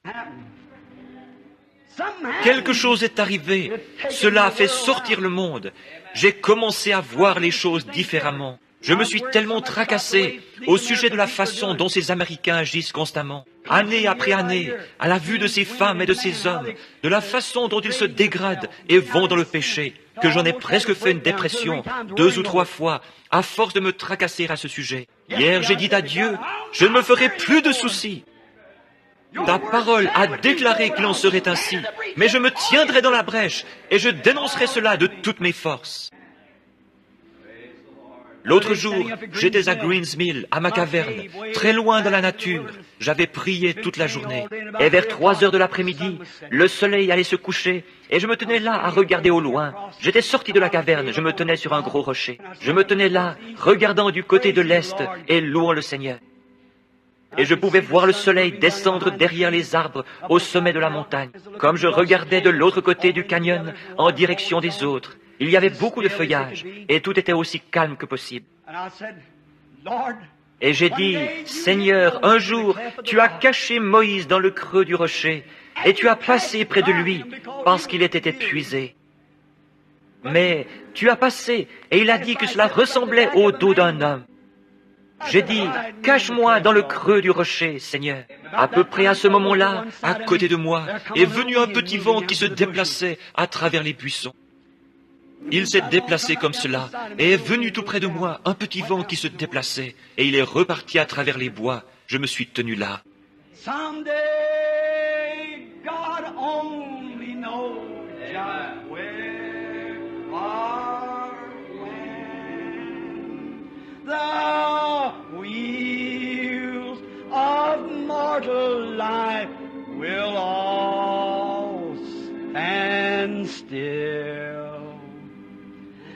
Quelque chose est arrivé. Cela a fait sortir le monde. J'ai commencé à voir les choses différemment. Je me suis tellement tracassé au sujet de la façon dont ces Américains agissent constamment, année après année, à la vue de ces femmes et de ces hommes, de la façon dont ils se dégradent et vont dans le péché, que j'en ai presque fait une dépression 2 ou 3 fois, à force de me tracasser à ce sujet. Hier, j'ai dit à Dieu, je ne me ferai plus de soucis. Ta parole a déclaré qu'il en serait ainsi, mais je me tiendrai dans la brèche et je dénoncerai cela de toutes mes forces. L'autre jour, j'étais à Greens Mill, à ma caverne, très loin de la nature. J'avais prié toute la journée. Et vers 3 heures de l'après-midi, le soleil allait se coucher, et je me tenais là à regarder au loin. J'étais sorti de la caverne, je me tenais sur un gros rocher. Je me tenais là, regardant du côté de l'est et louant le Seigneur. Et je pouvais voir le soleil descendre derrière les arbres au sommet de la montagne. Comme je regardais de l'autre côté du canyon, en direction des autres, il y avait beaucoup de feuillage, et tout était aussi calme que possible. Et j'ai dit, Seigneur, un jour, tu as caché Moïse dans le creux du rocher, et tu as passé près de lui, parce qu'il était épuisé. Mais tu as passé, et il a dit que cela ressemblait au dos d'un homme. J'ai dit, cache-moi dans le creux du rocher, Seigneur. À peu près à ce moment-là, à côté de moi, est venu un petit vent qui se déplaçait à travers les buissons. Il s'est déplacé comme cela, et est venu tout près de moi, un petit vent qui se déplaçait, et il est reparti à travers les bois. Je me suis tenu là. Someday, God only knows just where or when the wheels of mortal life will all stand still.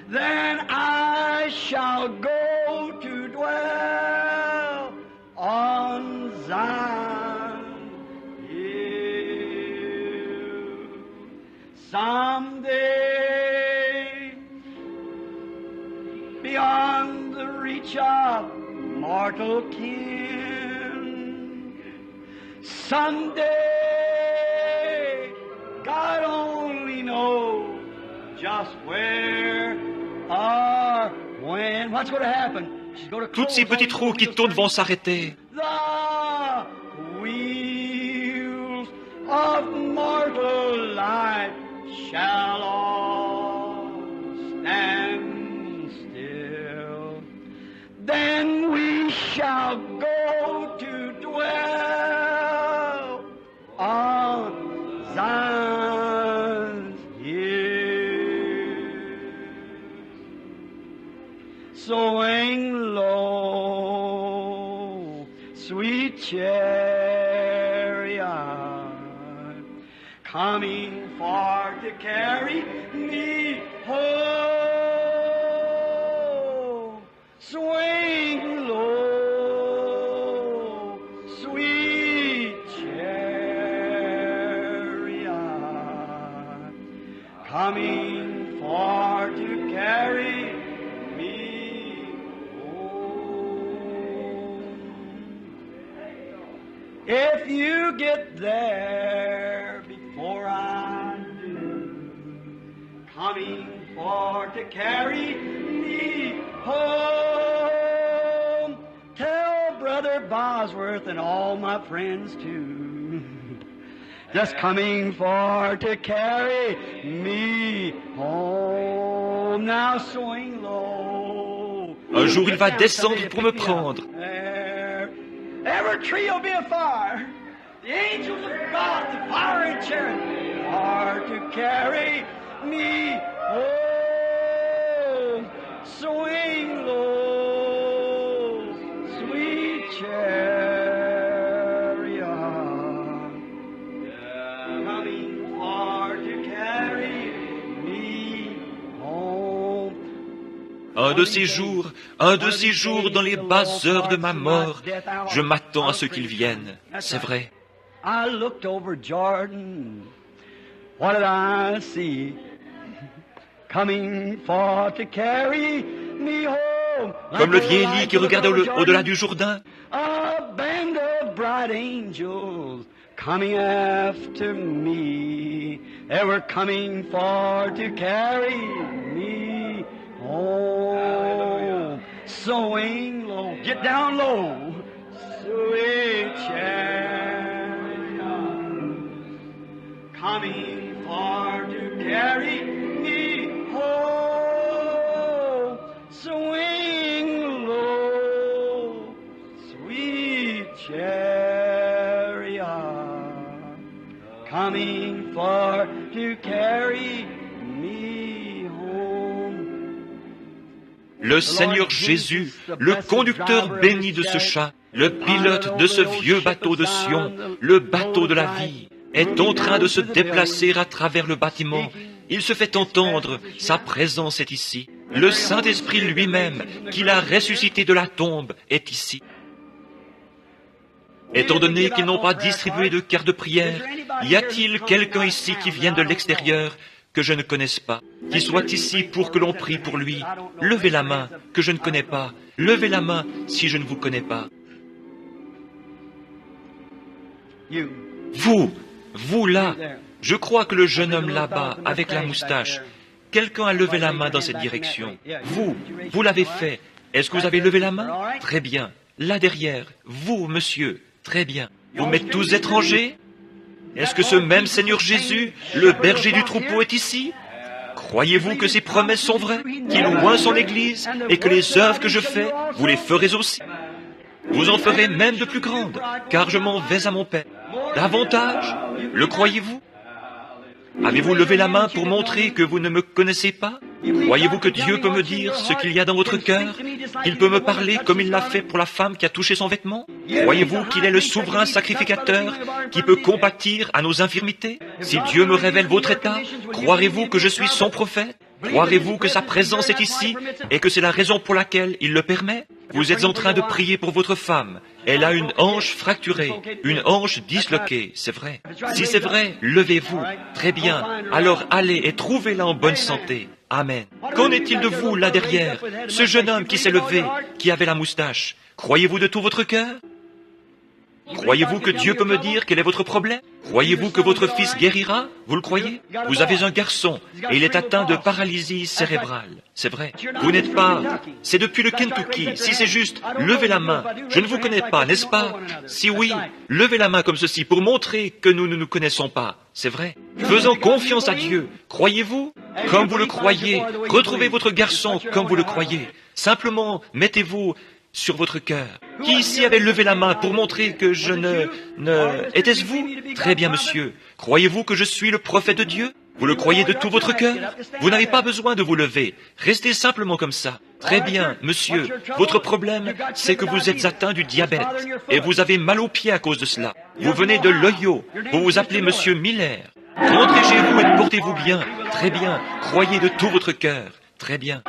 Then I shall go to dwell on Zion hill. Someday, beyond the reach of mortal kin, someday, God only knows just where or when. What's going to happen? She's going to Toutes ces petits trous qui tournent vont s'arrêter. The wheels of mortal life shall all coming for to carry me home. Swing low, sweet chariot, coming for to carry me home. If you get there before I do, coming for to carry me home, tell Brother Bosworth and all my friends too, just coming for to carry me home. Now swing low. Un jour il va descendre pour me prendre. Every tree will be afire. The angels of God, the fire and chariot, are to carry me home. Swing low, sweet chariot, coming far to carry me home. Un de ces jours dans les basses heures de ma mort, je m'attends à ce qu'ils viennent. C'est vrai. I looked over Jordan. What did I see? Coming for to carry me home. Comme le vieil Élie qui regardait au-delà du Jourdain. A band of bright angels coming after me. They were coming for to carry me home. Swing low, get down low, sweet chariot, coming for to carry me home. Swing low, sweet chariot, coming for to carry me home. Le Seigneur Jésus, le conducteur béni de ce char, le pilote de ce vieux bateau de Sion, le bateau de la vie, est en train de se déplacer à travers le bâtiment. Il se fait entendre, sa présence est ici. Le Saint-Esprit lui-même, qui l'a ressuscité de la tombe, est ici. Étant donné qu'ils n'ont pas distribué de cartes de prière, y a-t-il quelqu'un ici qui vienne de l'extérieur que je ne connaisse pas, qui soit ici pour que l'on prie pour lui? Levez la main que je ne connais pas. Levez la main si je ne vous connais pas. Vous là, je crois que le jeune homme là-bas, avec la moustache, quelqu'un a levé la main dans cette direction. Vous l'avez fait. Est-ce que vous avez levé la main? Très bien. Là derrière, vous, monsieur, très bien. Vous m'êtes tous étrangers? Est-ce que ce même Seigneur Jésus, le berger du troupeau, est ici? Croyez-vous que ses promesses sont vraies, qu'il oint son Église, et que les œuvres que je fais, vous les ferez aussi? Vous en ferez même de plus grandes, car je m'en vais à mon Père. Davantage? Le croyez-vous? Avez-vous levé la main pour montrer que vous ne me connaissez pas? Croyez-vous que Dieu peut me dire ce qu'il y a dans votre cœur? Qu'il peut me parler comme il l'a fait pour la femme qui a touché son vêtement? Croyez-vous qu'il est le souverain sacrificateur qui peut compatir à nos infirmités? Si Dieu me révèle votre état, croirez-vous que je suis son prophète? Croirez-vous que sa présence est ici et que c'est la raison pour laquelle il le permet? Vous êtes en train de prier pour votre femme. Elle a une hanche fracturée, une hanche disloquée, c'est vrai. Si c'est vrai, levez-vous. Très bien. Alors allez et trouvez-la en bonne santé. Amen. Qu'en est-il de vous, là derrière, ce jeune homme qui s'est levé, qui avait la moustache? Croyez-vous de tout votre cœur? Croyez-vous que Dieu peut me dire quel est votre problème? Croyez-vous que votre fils guérira? Vous le croyez? Vous avez un garçon et il est atteint de paralysie cérébrale. C'est vrai. Vous n'êtes pas... C'est depuis le Kentucky. Si c'est juste, levez la main. Je ne vous connais pas, n'est-ce pas? Si oui, levez la main comme ceci pour montrer que nous ne nous connaissons pas. C'est vrai. Faisons confiance à Dieu. Croyez-vous? Comme vous le croyez. Retrouvez votre garçon comme vous le croyez. Simplement, mettez-vous sur votre cœur. Qui ici avait levé la main pour montrer que je ne... Était-ce vous? Très bien, monsieur. Croyez-vous que je suis le prophète de Dieu? Vous le croyez de tout votre cœur? Vous n'avez pas besoin de vous lever. Restez simplement comme ça. Très bien, monsieur. Votre problème, c'est que vous êtes atteint du diabète et vous avez mal aux pieds à cause de cela. Vous venez de l'Ohio. Vous vous appelez monsieur Miller. Rentrez chez vous et portez-vous bien. Très bien. Croyez de tout votre cœur. Très bien.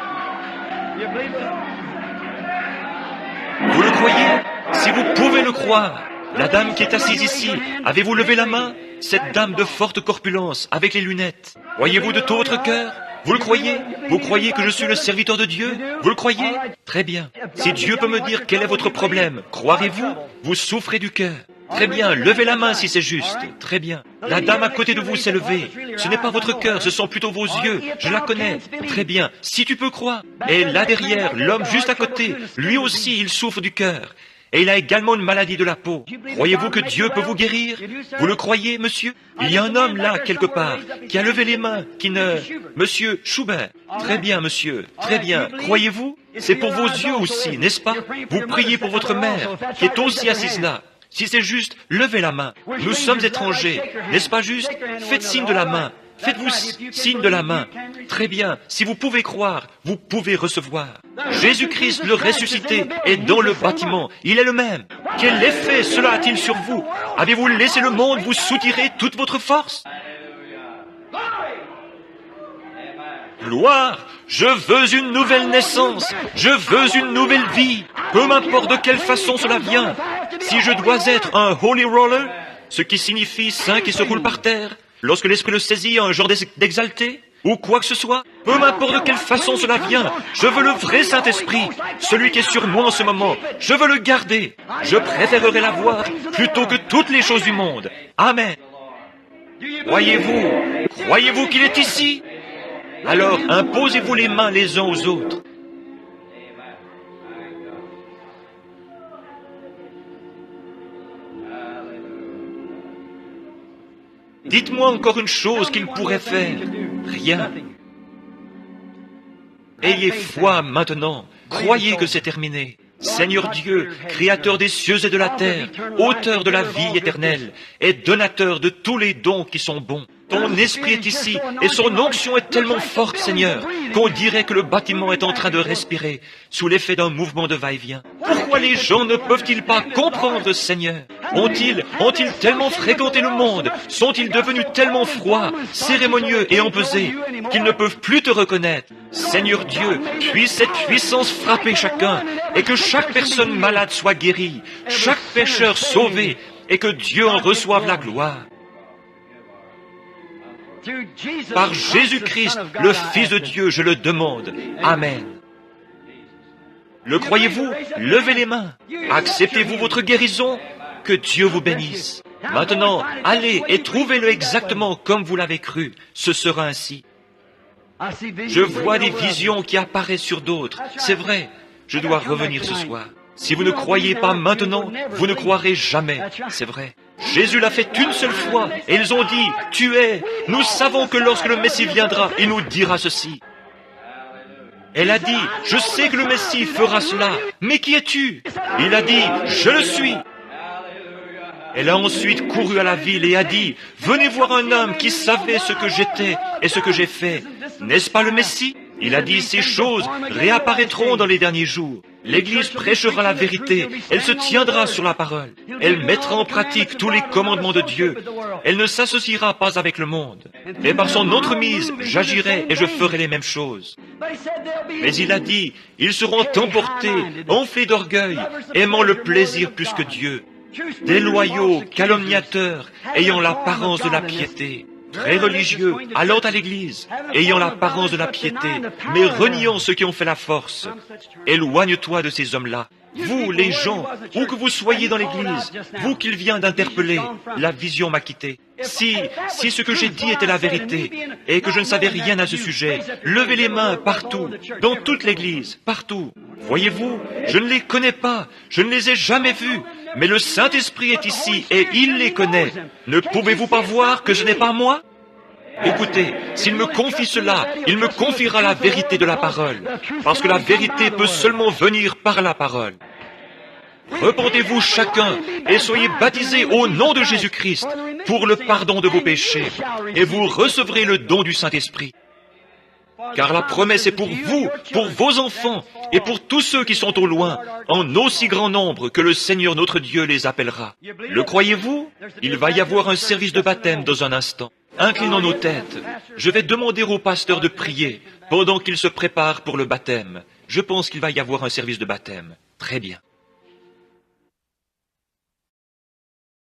Vous le croyez? Si vous pouvez le croire. La dame qui est assise ici, avez-vous levé la main? Cette dame de forte corpulence, avec les lunettes. Croyez-vous de tout votre cœur? Vous le croyez? Vous croyez que je suis le serviteur de Dieu? Vous le croyez? Très bien. Si Dieu peut me dire quel est votre problème, croirez-vous? Vous souffrez du cœur. Très bien, levez la main si c'est juste. Très bien. La dame à côté de vous s'est levée. Ce n'est pas votre cœur, ce sont plutôt vos yeux. Je la connais. Très bien, si tu peux croire. Et là derrière, l'homme juste à côté, lui aussi, il souffre du cœur. Et il a également une maladie de la peau. Croyez-vous que Dieu peut vous guérir? Vous le croyez, monsieur? Il y a un homme là, quelque part, qui a levé les mains, qui ne... Monsieur Schubert. Très bien, monsieur. Très bien. Croyez-vous? C'est pour vos yeux aussi, n'est-ce pas? Vous priez pour votre mère, qui est aussi assise là. Si c'est juste, levez la main. Nous sommes étrangers, n'est-ce pas juste? Faites signe de la main. Faites-vous signe de la main. Très bien. Si vous pouvez croire, vous pouvez recevoir. Jésus-Christ, le ressuscité, est dans le bâtiment. Il est le même. Quel effet cela a-t-il sur vous? Avez-vous laissé le monde vous soutirer toute votre force? Gloire! Je veux une nouvelle naissance. Je veux une nouvelle vie. Peu m'importe de quelle façon cela vient. Si je dois être un holy roller, ce qui signifie saint qui se roule par terre, lorsque l'esprit le saisit, un genre d'exalté, ou quoi que ce soit, peu m'importe de quelle façon cela vient, je veux le vrai Saint-Esprit, celui qui est sur moi en ce moment, je veux le garder. Je préférerais l'avoir plutôt que toutes les choses du monde. Amen. Croyez-vous qu'il est ici? Alors imposez-vous les mains les uns aux autres. Dites-moi encore une chose qu'il pourrait faire. Rien. Ayez foi maintenant. Croyez que c'est terminé. Seigneur Dieu, Créateur des cieux et de la terre, auteur de la vie éternelle, et donateur de tous les dons qui sont bons. Ton esprit est ici, et son onction est tellement forte, Seigneur, qu'on dirait que le bâtiment est en train de respirer, sous l'effet d'un mouvement de va-et-vient. Pourquoi les gens ne peuvent-ils pas comprendre, Seigneur? Ont-ils tellement fréquenté le monde? Sont-ils devenus tellement froids, cérémonieux et empesés, qu'ils ne peuvent plus te reconnaître? Seigneur Dieu, puisse cette puissance frapper chacun, et que chaque personne malade soit guérie, chaque pécheur sauvé, et que Dieu en reçoive la gloire. Par Jésus-Christ, le Fils de Dieu, je le demande. Amen. Le croyez-vous? Levez les mains. Acceptez-vous votre guérison? Que Dieu vous bénisse. Maintenant, allez et trouvez-le exactement comme vous l'avez cru. Ce sera ainsi. Je vois des visions qui apparaissent sur d'autres. C'est vrai. Je dois revenir ce soir. Si vous ne croyez pas maintenant, vous ne croirez jamais. C'est vrai. Jésus l'a fait une seule fois, et ils ont dit, « Tu es ». Nous savons que lorsque le Messie viendra, il nous dira ceci. Elle a dit, « Je sais que le Messie fera cela, mais qui es-tu » Il a dit, « Je le suis ». Elle a ensuite couru à la ville et a dit, « Venez voir un homme qui savait ce que j'étais et ce que j'ai fait. N'est-ce pas le Messie ?» Il a dit, « Ces choses réapparaîtront dans les derniers jours. L'Église prêchera la vérité, elle se tiendra sur la parole. Elle mettra en pratique tous les commandements de Dieu. Elle ne s'associera pas avec le monde. Mais par son entremise, j'agirai et je ferai les mêmes choses. » Mais il a dit, « Ils seront emportés, enflés d'orgueil, aimant le plaisir plus que Dieu. Des loyaux, calomniateurs, ayant l'apparence de la piété. Très religieux, allant à l'église, ayant l'apparence de la piété, mais reniant ceux qui ont fait la force. Éloigne-toi de ces hommes-là. Vous, les gens, où que vous soyez dans l'église, vous qu'il vient d'interpeller, la vision m'a quitté. Si ce que j'ai dit était la vérité, et que je ne savais rien à ce sujet, levez les mains partout, dans toute l'église, partout. Voyez-vous, je ne les connais pas, je ne les ai jamais vus, mais le Saint-Esprit est ici et il les connaît. Ne pouvez-vous pas voir que ce n'est pas moi? Écoutez, s'il me confie cela, il me confiera la vérité de la parole, parce que la vérité peut seulement venir par la parole. Repentez-vous chacun et soyez baptisés au nom de car la promesse est pour vous, pour vos enfants, et pour tous ceux qui sont au loin, en aussi grand nombre que le Seigneur notre Dieu les appellera. Le croyez-vous? Il va y avoir un service de baptême dans un instant. Inclinons nos têtes. Je vais demander au pasteur de prier pendant qu'il se prépare pour le baptême. Je pense qu'il va y avoir un service de baptême. Très bien.